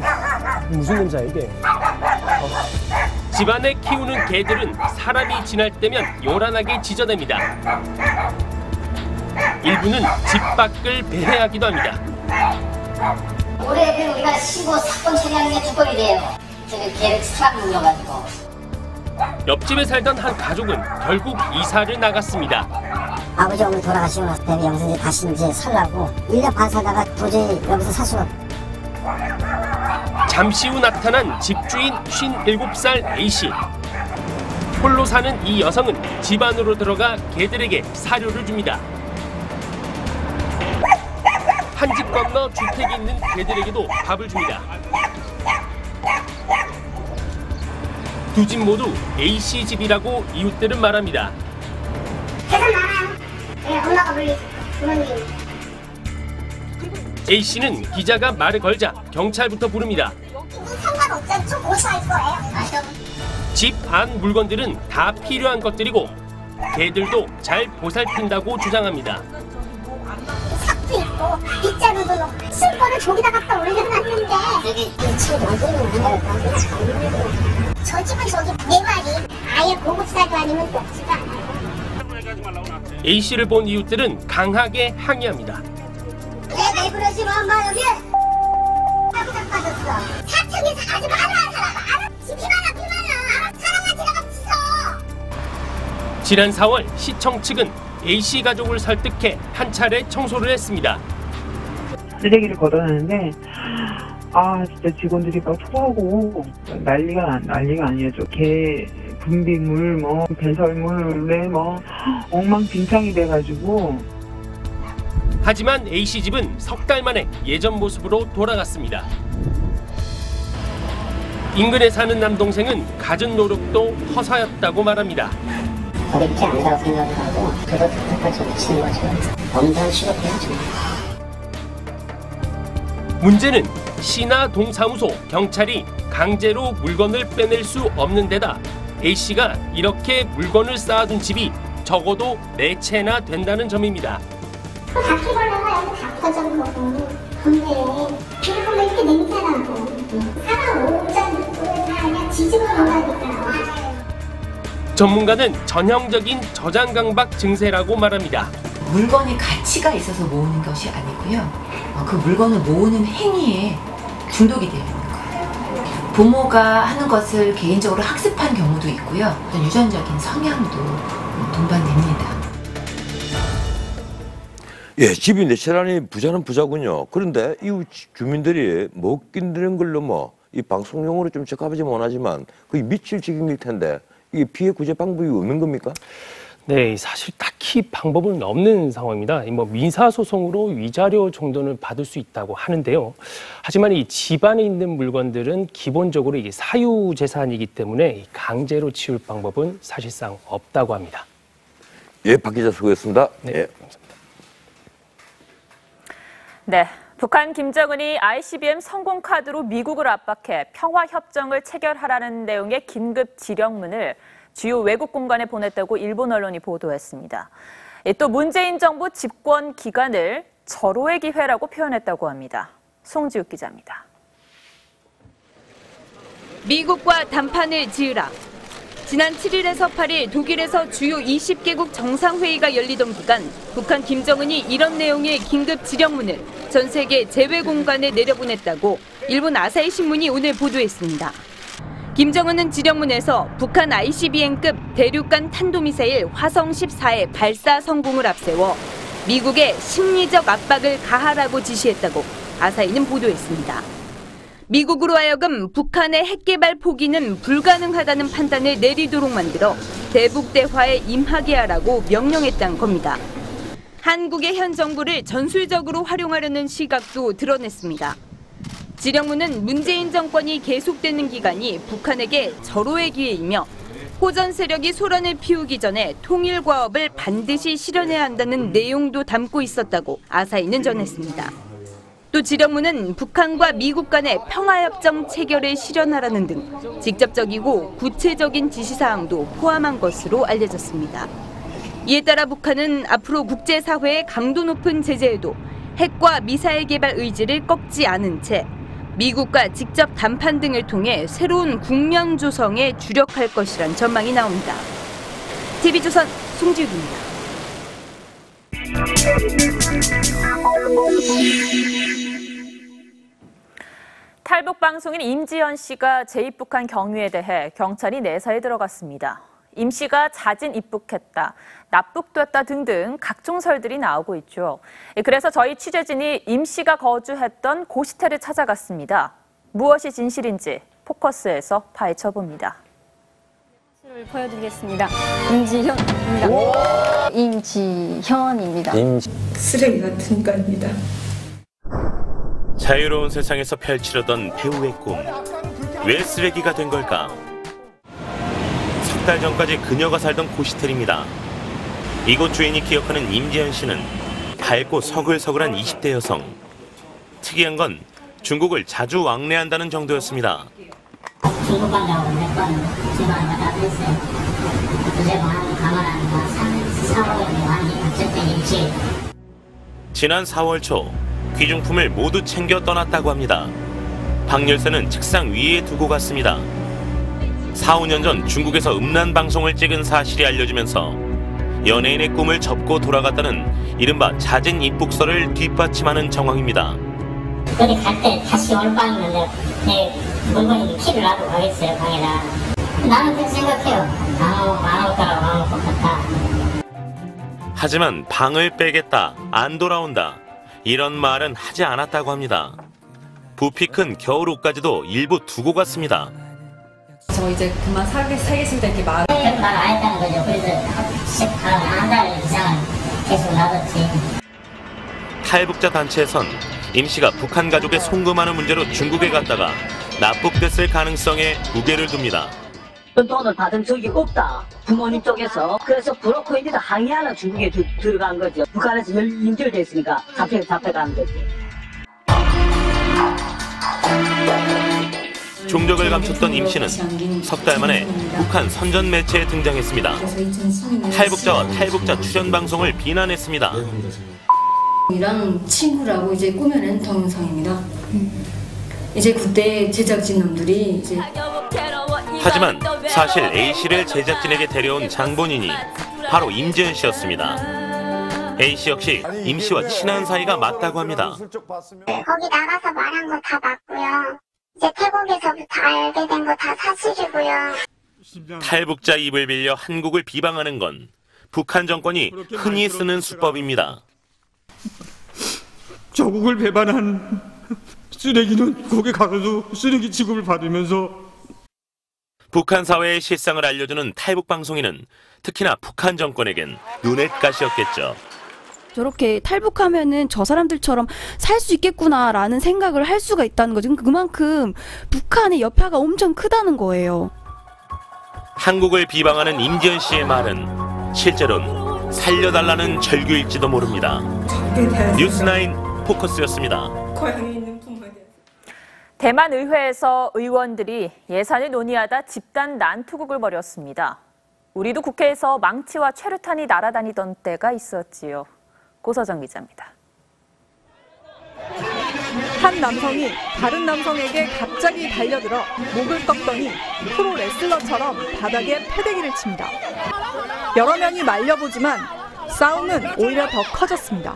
무슨 냄새야 이게? 집안에 키우는 개들은 사람이 지날 때면 요란하게 짖어댑니다. 일부는 집 밖을 배회하기도 합니다. 올해 옆에 우리가 15사건 처리하는 게 주법이래요. 저기 개를 사람 물려가지고. 옆집에 살던 한 가족은 결국 이사를 나갔습니다. 아버지 어머니 돌아가시고 나서 때문에 여기서 이제 다시 이제 살라고 1년 반 살다가 도저히 여기서 살 수가. 잠시 후 나타난 집주인 57살 A씨. 홀로 사는 이 여성은 집 안으로 들어가 개들에게 사료를 줍니다. 한 집 건너 주택이 있는 개들에게도 밥을 줍니다. 두 집 모두 A씨 집이라고 이웃들은 말합니다. 계산 많아요. 네, 엄마가 물리지. 부모님. A씨는 기자가 말을 걸자 경찰부터 부릅니다. 상관없죠. 좀 고소할 거예요. 집 안 물건들은 다 필요한 것들이고 개들도 잘 보살핀다고 주장합니다. 삭도 있고 빗자루도 넣고 술거를 저기다 갖다 올려놨는데 여기 지금 저 집은 저기 4마리 아예 고급살도 아니면 먹지도 않아요. A씨를 본 이웃들은 강하게 항의합니다. 왜 그러시면 엄마 여기 사부작 빠졌어. 4층에서 가지 마라 사람아. 비만아 사람아 지나가 씻어. 지난 4월 시청 측은 A씨 가족을 설득해 한 차례 청소를 했습니다. 쓰레기를 걷어내는데 진짜 직원들이 막 토하고 난리가 아니었죠. 개 분비물 배설물에 엉망진창이 돼가지고. 하지만 A씨 집은 석 달 만에 예전 모습으로 돌아갔습니다. 인근에 사는 남동생은 갖은 노력도 허사였다고 말합니다. 어렵지 않다고 생각을 하고 그래도 답답하지 미치는 거죠. 엄단 취급해야죠. 문제는 시나 동사무소, 경찰이 강제로 물건을 빼낼 수 없는 데다 A씨가 이렇게 물건을 쌓아둔 집이 적어도 4채나 된다는 점입니다. 바퀴벌레가 여기 다 퍼진 거고 근데 그리고 왜 이렇게 냄새나고 사람 옷장 다 그냥 뒤집어 놓으니까. 전문가는 전형적인 저장 강박 증세라고 말합니다. 물건이 가치가 있어서 모으는 것이 아니고요. 그 물건을 모으는 행위에 중독이 되어 있는 거예요. 부모가 하는 것을 개인적으로 학습한 경우도 있고요. 어떤 유전적인 성향도 동반됩니다. 예, 집이 4채라니 부자는 부자군요. 그런데 이웃 주민들이 못 견디는 걸로 이 방송용으로 좀 적합하지 못하지만 거의 미칠 지경일 텐데 이게 피해 구제 방법이 없는 겁니까? 네, 사실 딱히 방법은 없는 상황입니다. 민사소송으로 위자료 정도는 받을 수 있다고 하는데요. 하지만 이 집안에 있는 물건들은 기본적으로 이게 사유재산이기 때문에 강제로 치울 방법은 사실상 없다고 합니다. 예, 박 기자 수고했습니다. 네, 예. 감사합니다. 네, 북한 김정은이 ICBM 성공 카드로 미국을 압박해 평화협정을 체결하라는 내용의 긴급 지령문을 주요 외국 공간에 보냈다고 일본 언론이 보도했습니다. 또 문재인 정부 집권 기간을 절호의 기회라고 표현했다고 합니다. 송지욱 기자입니다. 미국과 담판을 지으라. 지난 7일에서 8일 독일에서 주요 20개국 정상회의가 열리던 기간 북한 김정은이 이런 내용의 긴급 지령문을 전 세계 제외 공간에 내려보냈다고 일본 아사히 신문이 오늘 보도했습니다. 김정은은 지령문에서 북한 ICBM급 대륙간 탄도미사일 화성 14의 발사 성공을 앞세워 미국에 심리적 압박을 가하라고 지시했다고 아사히는 보도했습니다. 미국으로 하여금 북한의 핵개발 포기는 불가능하다는 판단을 내리도록 만들어 대북 대화에 임하게 하라고 명령했다는 겁니다. 한국의 현 정부를 전술적으로 활용하려는 시각도 드러냈습니다. 지령문은 문재인 정권이 계속되는 기간이 북한에게 절호의 기회이며 호전 세력이 소란을 피우기 전에 통일 과업을 반드시 실현해야 한다는 내용도 담고 있었다고 아사히는 전했습니다. 또 지령문은 북한과 미국 간의 평화협정 체결을 실현하라는 등 직접적이고 구체적인 지시사항도 포함한 것으로 알려졌습니다. 이에 따라 북한은 앞으로 국제사회의 강도 높은 제재에도 핵과 미사일 개발 의지를 꺾지 않은 채 미국과 직접 담판 등을 통해 새로운 국면 조성에 주력할 것이란 전망이 나옵니다. TV조선 송지욱입니다. 탈북 방송인 임지연 씨가 재입국한 경위에 대해 경찰이 내사에 들어갔습니다. 임 씨가 자진 입국했다, 납북됐다 등등 각종 설들이 나오고 있죠. 그래서 저희 취재진이 임 씨가 거주했던 고시텔을 찾아갔습니다. 무엇이 진실인지 포커스에서 파헤쳐봅니다. 보여드리겠습니다. 임지현입니다. 임지현입니다. 쓰레기 같은 인간입니다. 자유로운 세상에서 펼치려던 배우의 꿈. 왜 쓰레기가 된 걸까? 석 달 전까지 그녀가 살던 고시텔입니다. 이곳 주인이 기억하는 임지현 씨는 밝고 서글서글한 20대 여성. 특이한 건 중국을 자주 왕래한다는 정도였습니다. 중국 간다고 몇 번 지방에 왔다 했어요. 그제 가만 한 4월에 많이 어쨌든 일찍. 지난 4월 초 귀중품을 모두 챙겨 떠났다고 합니다. 방열쇠는 책상 위에 두고 갔습니다. 4, 5년 전 중국에서 음란 방송을 찍은 사실이 알려지면서 연예인의 꿈을 접고 돌아갔다는 이른바 잦은 입북설을 뒷받침하는 정황입니다. 여기 갈 때 다시 올 방이면 내 물건이 피를 놔두고 가겠어요, 방에다. 나는 그렇게 생각해요. 안 올 거라고 안 올 것 같다. 하지만 방을 빼겠다, 안 돌아온다, 이런 말은 하지 않았다고 합니다. 부피 큰 겨울옷까지도 일부 두고 갔습니다. 저 이제 그만 살겠습니다 이렇게 말. 말 안 했다는 거죠. 그래서 한 달 이상은 계속 놔뒀지. 탈북자 단체에선 임 씨가 북한 가족의 송금하는 문제로 중국에 갔다가 납북됐을 가능성에 무게를 둡니다. 돈을 받은 적이 없다. 부모님 쪽에서. 그래서 브로커인들도 항의하러 중국에 들어간 거죠. 북한에서 연결됐으니까 잡혀가는 거지. 종적을 감췄던 임 씨는 석 달 만에 북한 선전 매체에 등장했습니다. 탈북자와 탈북자 출연 방송을 비난했습니다. 이랑 친구라고 이제 꾸며낸 동영상입니다. 이제 그때 제작진 놈들이 이제. 하지만 사실 A 씨를 제작진에게 데려온 장본인이 바로 임지현 씨였습니다. A 씨 역시 임 씨와 친한 사이가 맞다고 합니다. 거기 나가서 말한 거 다 맞고요. 이제 태국에서부터 알게 된 거 다 사실이고요. 탈북자 입을 빌려 한국을 비방하는 건 북한 정권이 흔히 쓰는 수법입니다. 조국을 배반한 쓰레기는 거기 가서도 쓰레기 취급을 받으면서. 북한 사회의 실상을 알려주는 탈북 방송인은 특히나 북한 정권에겐 눈엣가시였겠죠. 저렇게 탈북하면은 저 사람들처럼 살 수 있겠구나라는 생각을 할 수가 있다는 거죠. 그만큼 북한의 여파가 엄청 크다는 거예요. 한국을 비방하는 임지현 씨의 말은 실제로는 살려달라는 절규일지도 모릅니다. 뉴스9 포커스였습니다. 대만 의회에서 의원들이 예산을 논의하다 집단 난투극을 벌였습니다. 우리도 국회에서 망치와 최루탄이 날아다니던 때가 있었지요. 고서정 기자입니다. 한 남성이 다른 남성에게 갑자기 달려들어 목을 꺾더니 프로 레슬러처럼 바닥에 패대기를 칩니다. 여러 명이 말려보지만 싸움은 오히려 더 커졌습니다.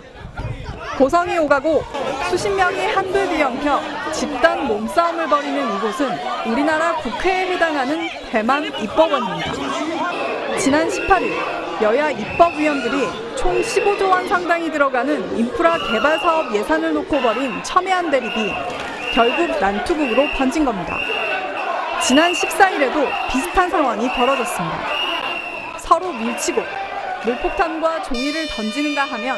고성이 오가고 수십 명이 한둘 뒤엉켜 집단 몸싸움을 벌이는 이곳은 우리나라 국회에 해당하는 대만 입법원입니다. 지난 18일 여야 입법위원들이 총 15조 원 상당이 들어가는 인프라 개발 사업 예산을 놓고 벌인 첨예한 대립이 결국 난투극으로 번진 겁니다. 지난 14일에도 비슷한 상황이 벌어졌습니다. 서로 밀치고 물폭탄과 종이를 던지는가 하면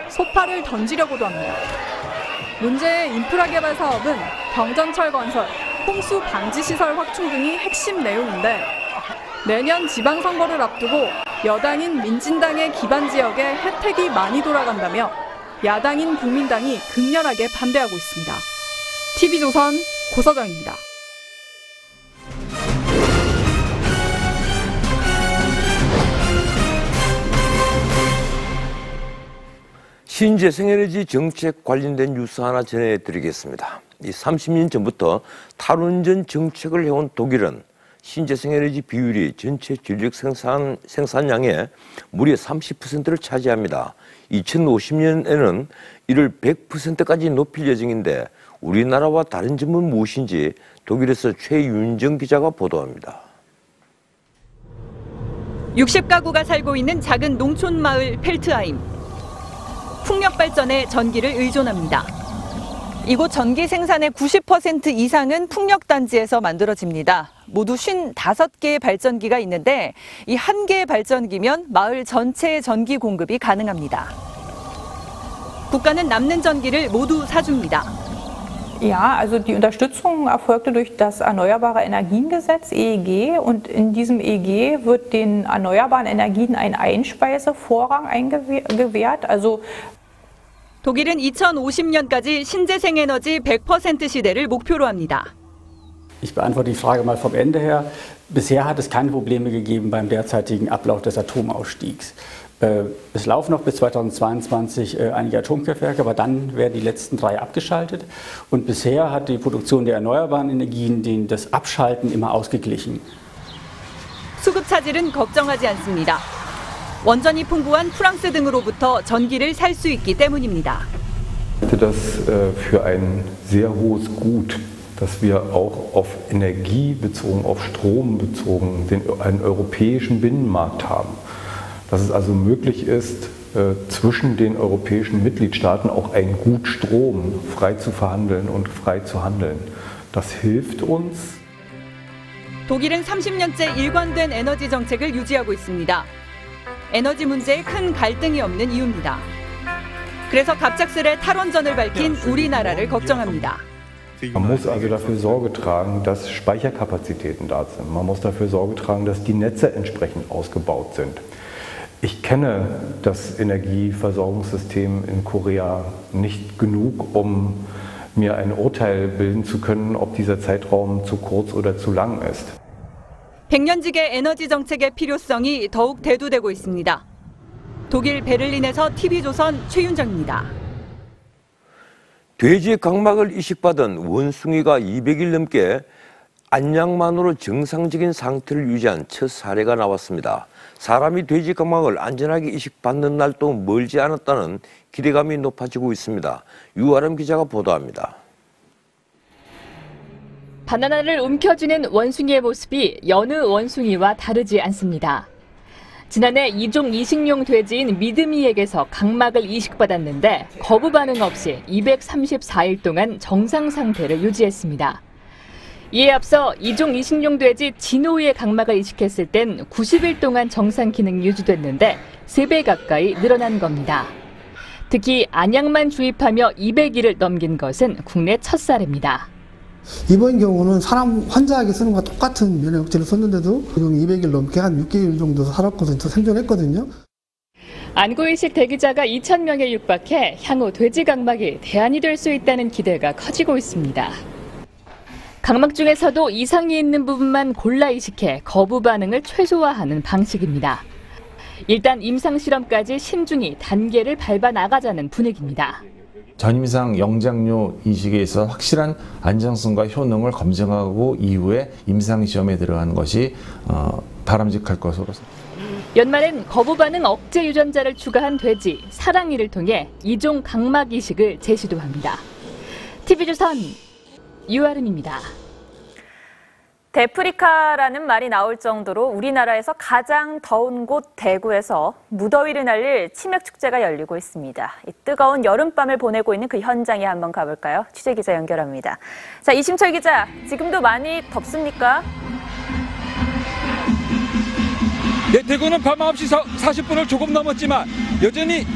소파를 던지려고도 합니다. 문제의 인프라 개발 사업은 경전철 건설, 홍수 방지 시설 확충 등이 핵심 내용인데 내년 지방선거를 앞두고 여당인 민진당의 기반 지역에 혜택이 많이 돌아간다며 야당인 국민당이 극렬하게 반대하고 있습니다. TV조선 고서정입니다. 신재생에너지 정책 관련된 뉴스 하나 전해드리겠습니다. 이 30년 전부터 탈원전 정책을 해온 독일은 신재생에너지 비율이 전체 전력 생산량의 무려 30%를 차지합니다. 2050년에는 이를 100%까지 높일 예정인데 우리나라와 다른 점은 무엇인지 독일에서 최윤정 기자가 보도합니다. 60가구가 살고 있는 작은 농촌 마을 펠트하임. 풍력 발전에 전기를 의존합니다. 이곳 전기 생산의 90% 이상은 풍력단지에서 만들어집니다. 모두 55개의 발전기가 있는데 이 한 개의 발전기면 마을 전체의 전기 공급이 가능합니다. 국가는 남는 전기를 모두 사줍니다. Ja, also die Unterstützung erfolgte durch das Erneuerbare Energiengesetz EEG und in diesem EEG wird den erneuerbaren Energien ein Einspeisevorrang gewährt. Also 독일은 2050년까지 신재생에너지 100% 시대를 목표로 합니다. Ich beantworte die Frage mal vom Ende her. Bisher hat es keine Probleme gegeben beim derzeitigen Ablauf des Atomausstiegs. Es laufen noch bis 2022 einige Atomkraftwerke, aber dann werden die letzten 3 abgeschaltet. Und bisher hat die Produktion der erneuerbaren Energien das Abschalten immer ausgeglichen. 수급 차질은 걱정하지 않습니다. 원전이 풍부한 프랑스 등으로부터 전기를 살 수 있기 때문입니다. Ich halte das für ein sehr hohes Gut, dass wir auch auf Energie bezogen, auf Strom bezogen einen europäischen Binnenmarkt haben. Dass es also möglich ist, zwischen den europäischen Mitgliedstaaten auch ein Gut Strom frei zu verhandeln und frei zu handeln. Das hilft uns. 독일은 30년째 일관된 에너지 정책을 유지하고 있습니다. 에너지 문제에 큰 갈등이 없는 이유입니다. 그래서 갑작스레 탈원전을 밝힌 우리나라를 걱정합니다. Man muss also dafür Sorge tragen, dass Speicherkapazitäten da sind. Man muss dafür Sorge tragen, dass die Netze entsprechend ausgebaut sind. Ich kenne das Energieversorgungssystem in Korea nicht genug, um mir ein Urteil bilden zu können, ob dieser Zeitraum zu kurz oder zu lang ist. 100년지기 에너지 정책의 필요성이 더욱 대두되고 있습니다. 독일 베를린에서 TV조선 최윤정입니다. 돼지 각막을 이식받은 원숭이가 200일 넘게 안양만으로 정상적인 상태를 유지한 첫 사례가 나왔습니다. 사람이 돼지 각막을 안전하게 이식받는 날도 멀지 않았다는 기대감이 높아지고 있습니다. 유아람 기자가 보도합니다. 바나나를 움켜쥐는 원숭이의 모습이 여느 원숭이와 다르지 않습니다. 지난해 이종 이식용 돼지인 미드미에게서 각막을 이식받았는데 거부 반응 없이 234일 동안 정상 상태를 유지했습니다. 이에 앞서 이종 이식용 돼지 진호의 각막을 이식했을 땐 90일 동안 정상 기능이 유지됐는데 3배 가까이 늘어난 겁니다. 특히 안약만 주입하며 200일을 넘긴 것은 국내 첫 사례입니다. 이번 경우는 사람 환자에게 쓰는 것과 똑같은 면역제를 썼는데도 200일 넘게 한 6개월 정도 살았거든요. 생존했거든요. 안구이식 대기자가 2,000명에 육박해 향후 돼지 각막이 대안이 될 수 있다는 기대가 커지고 있습니다. 각막 중에서도 이상이 있는 부분만 골라 이식해 거부 반응을 최소화하는 방식입니다. 일단 임상실험까지 신중히 단계를 밟아 나가자는 분위기입니다. 전임상 영장류 이식에 있어 확실한 안정성과 효능을 검증하고 이후에 임상시험에 들어가는 것이 바람직할 것으로. 연말엔 거부 반응 억제 유전자를 추가한 돼지 사랑이를 통해 이종 각막 이식을 재시도합니다. TV조선 유아름입니다. 데프리카라는 말이 나올 정도로 우리나라에서 가장 더운 곳 대구에서 무더위를 날릴 치맥축제가 열리고 있습니다. 이 뜨거운 여름밤을 보내고 있는 그 현장에 한번 가볼까요? 취재기자 연결합니다. 자, 이심철 기자, 지금도 많이 덥습니까? 네, 대구는 밤 9시 40분을 조금 넘었지만 여전히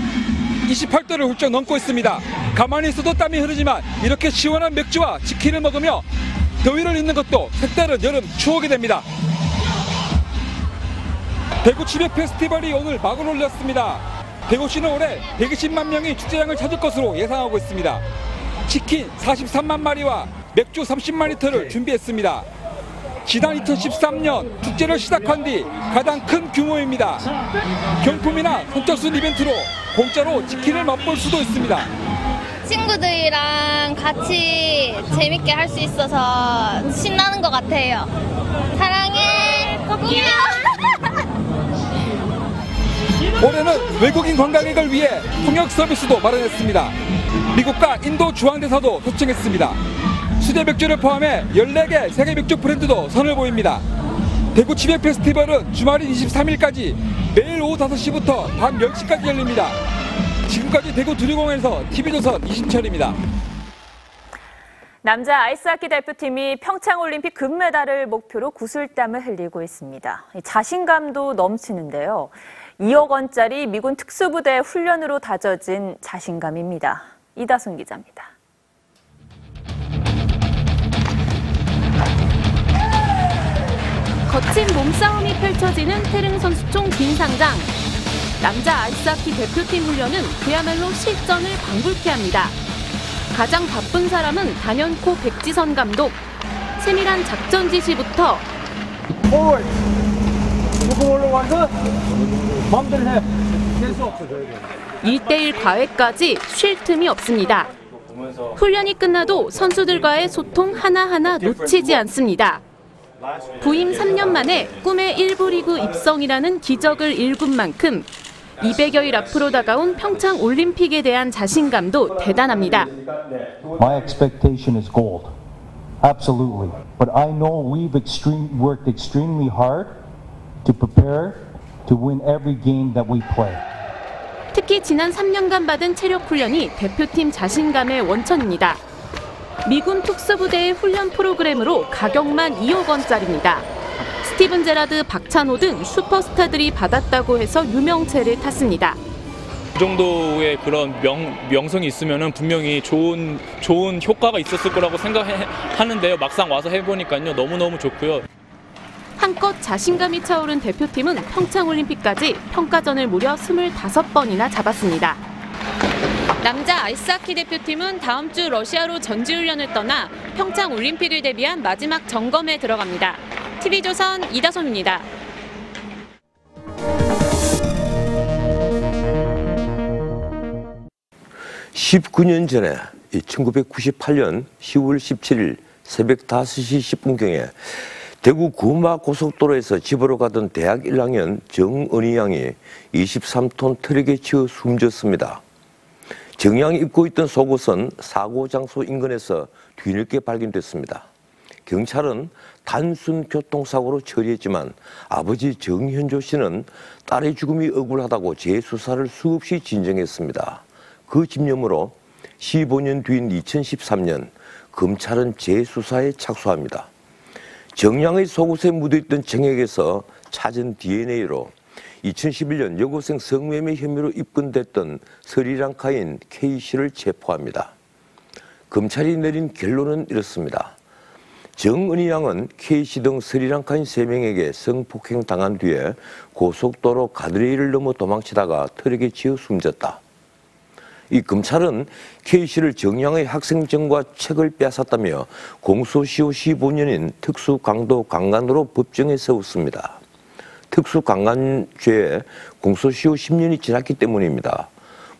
28도를 훌쩍 넘고 있습니다. 가만히 있어도 땀이 흐르지만 이렇게 시원한 맥주와 치킨을 먹으며 더위를 잊는 것도 색다른 여름 추억이 됩니다. 대구 치맥 페스티벌이 오늘 막을 올렸습니다. 대구시는 올해 120만 명이 축제장을 찾을 것으로 예상하고 있습니다. 치킨 43만 마리와 맥주 30만 리터를 준비했습니다. 지난 2013년 축제를 시작한 뒤 가장 큰 규모입니다. 경품이나 선착순 이벤트로 공짜로 치킨을 맛볼 수도 있습니다. 친구들이랑 같이 재밌게 할 수 있어서 신나는 것 같아요. 사랑해, 코끼리. 올해는 외국인 관광객을 위해 통역 서비스도 마련했습니다. 미국과 인도 주황대사도 초청했습니다. 수제 맥주를 포함해 14개 세계 맥주 브랜드도 선을 보입니다. 대구 치맥 페스티벌은 주말인 23일까지 매일 오후 5시부터 밤 10시까지 열립니다. 지금까지 대구 두류공원에서 TV조선 이심철입니다. 남자 아이스하키 대표팀이 평창올림픽 금메달을 목표로 구슬땀을 흘리고 있습니다. 자신감도 넘치는데요. 2억 원짜리 미군 특수부대 훈련으로 다져진 자신감입니다. 이다순 기자입니다. 거친 몸싸움이 펼쳐지는 태릉 선수촌 빈상장. 남자 아이스하키 대표팀 훈련은 그야말로 실전을 방불케 합니다. 가장 바쁜 사람은 단연코 백지선 감독. 세밀한 작전 지시부터 1대1 과외까지 쉴 틈이 없습니다. 훈련이 끝나도 선수들과의 소통 하나하나 놓치지 않습니다. 부임 3년 만에 꿈의 1부 리그 입성이라는 기적을 일군 만큼 200여일 앞으로 다가온 평창 올림픽에 대한 자신감도 대단합니다. My expectation is gold. Absolutely. But I know we've worked extremely hard to prepare to win every game that we play. 특히 지난 3년간 받은 체력 훈련이 대표팀 자신감의 원천입니다. 미군 특수부대의 훈련 프로그램으로 가격만 2억 원짜리입니다. 스티븐 제라드, 박찬호 등 슈퍼스타들이 받았다고 해서 유명세를 탔습니다. 그 정도의 그런 명성이 있으면 분명히 좋은 효과가 있었을 거라고 생각하는데요. 막상 와서 해보니까요. 너무너무 좋고요. 한껏 자신감이 차오른 대표팀은 평창올림픽까지 평가전을 무려 25번이나 잡았습니다. 남자 아이스하키 대표팀은 다음 주 러시아로 전지훈련을 떠나 평창올림픽을 대비한 마지막 점검에 들어갑니다. TV조선 이다솜입니다. 19년 전에 1998년 10월 17일 새벽 5시 10분경에 대구 구마고속도로에서 집으로 가던 대학 1학년 정은희 양이 23톤 트럭에 치여 숨졌습니다. 정 양이 입고 있던 속옷은 사고 장소 인근에서 뒤늦게 발견됐습니다. 경찰은 단순 교통사고로 처리했지만 아버지 정현조 씨는 딸의 죽음이 억울하다고 재수사를 수없이 진정했습니다. 그 집념으로 15년 뒤인 2013년 검찰은 재수사에 착수합니다. 정양의 속옷에 묻어있던 정액에서 찾은 DNA로 2011년 여고생 성매매 혐의로 입건됐던 스리랑카인 K씨를 체포합니다. 검찰이 내린 결론은 이렇습니다. 정은희 양은 K씨 등 스리랑카인 3명에게 성폭행 당한 뒤에 고속도로 가드레일을 넘어 도망치다가 트럭에 치여 숨졌다. 이 검찰은 K씨를 정양의 학생증과 책을 빼앗았다며 공소시효 15년인 특수강도 강간으로 법정에 세웠습니다. 특수강간죄에 공소시효 10년이 지났기 때문입니다.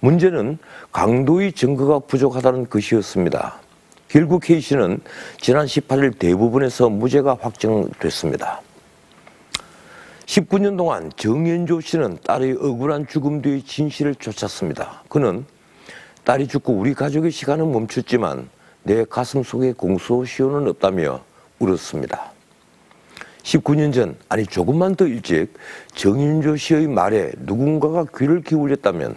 문제는 강도의 증거가 부족하다는 것이었습니다. 결국 K씨는 지난 18일 대법원에서 무죄가 확정됐습니다. 19년 동안 정현조 씨는 딸의 억울한 죽음 뒤의 진실을 쫓았습니다. 그는 딸이 죽고 우리 가족의 시간은 멈췄지만 내 가슴 속에 공소시효는 없다며 울었습니다. 19년 전, 아니 조금만 더 일찍 정현조 씨의 말에 누군가가 귀를 기울였다면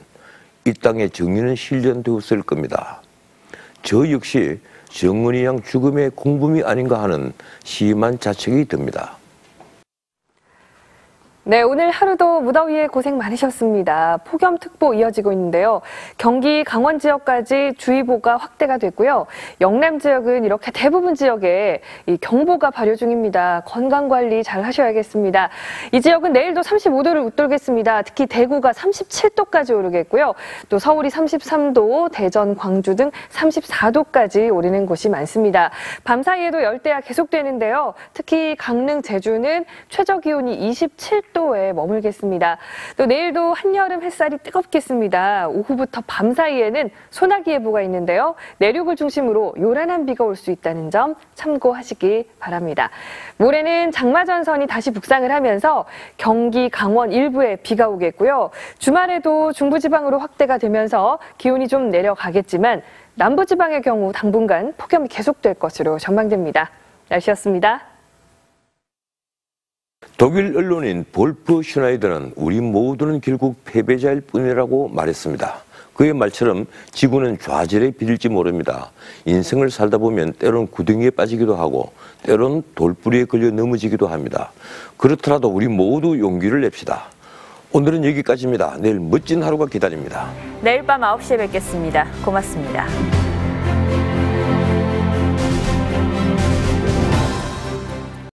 이 땅에 정의는 실현되었을 겁니다. 저 역시 정은희 양 죽음의 공범이 아닌가 하는 심한 자책이 듭니다. 네, 오늘 하루도 무더위에 고생 많으셨습니다. 폭염특보 이어지고 있는데요. 경기 강원 지역까지 주의보가 확대가 됐고요. 영남 지역은 이렇게 대부분 지역에 이 경보가 발효 중입니다. 건강관리 잘 하셔야겠습니다. 이 지역은 내일도 35도를 웃돌겠습니다. 특히 대구가 37도까지 오르겠고요. 또 서울이 33도, 대전, 광주 등 34도까지 오르는 곳이 많습니다. 밤사이에도 열대야 계속되는데요. 특히 강릉, 제주는 최저기온이 27도에 머물겠습니다. 또 내일도 한여름 햇살이 뜨겁겠습니다. 오후부터 밤 사이에는 소나기 예보가 있는데요. 내륙을 중심으로 요란한 비가 올 수 있다는 점 참고하시기 바랍니다. 모레는 장마전선이 다시 북상을 하면서 경기, 강원 일부에 비가 오겠고요. 주말에도 중부지방으로 확대가 되면서 기온이 좀 내려가겠지만 남부지방의 경우 당분간 폭염이 계속될 것으로 전망됩니다. 날씨였습니다. 독일 언론인 볼프 슈나이더는 우리 모두는 결국 패배자일 뿐이라고 말했습니다. 그의 말처럼 지구는 좌절에 비릴지 모릅니다. 인생을 살다 보면 때론 구덩이에 빠지기도 하고 때론 돌뿌리에 걸려 넘어지기도 합니다. 그렇더라도 우리 모두 용기를 냅시다. 오늘은 여기까지입니다. 내일 멋진 하루가 기다립니다. 내일 밤 9시에 뵙겠습니다. 고맙습니다.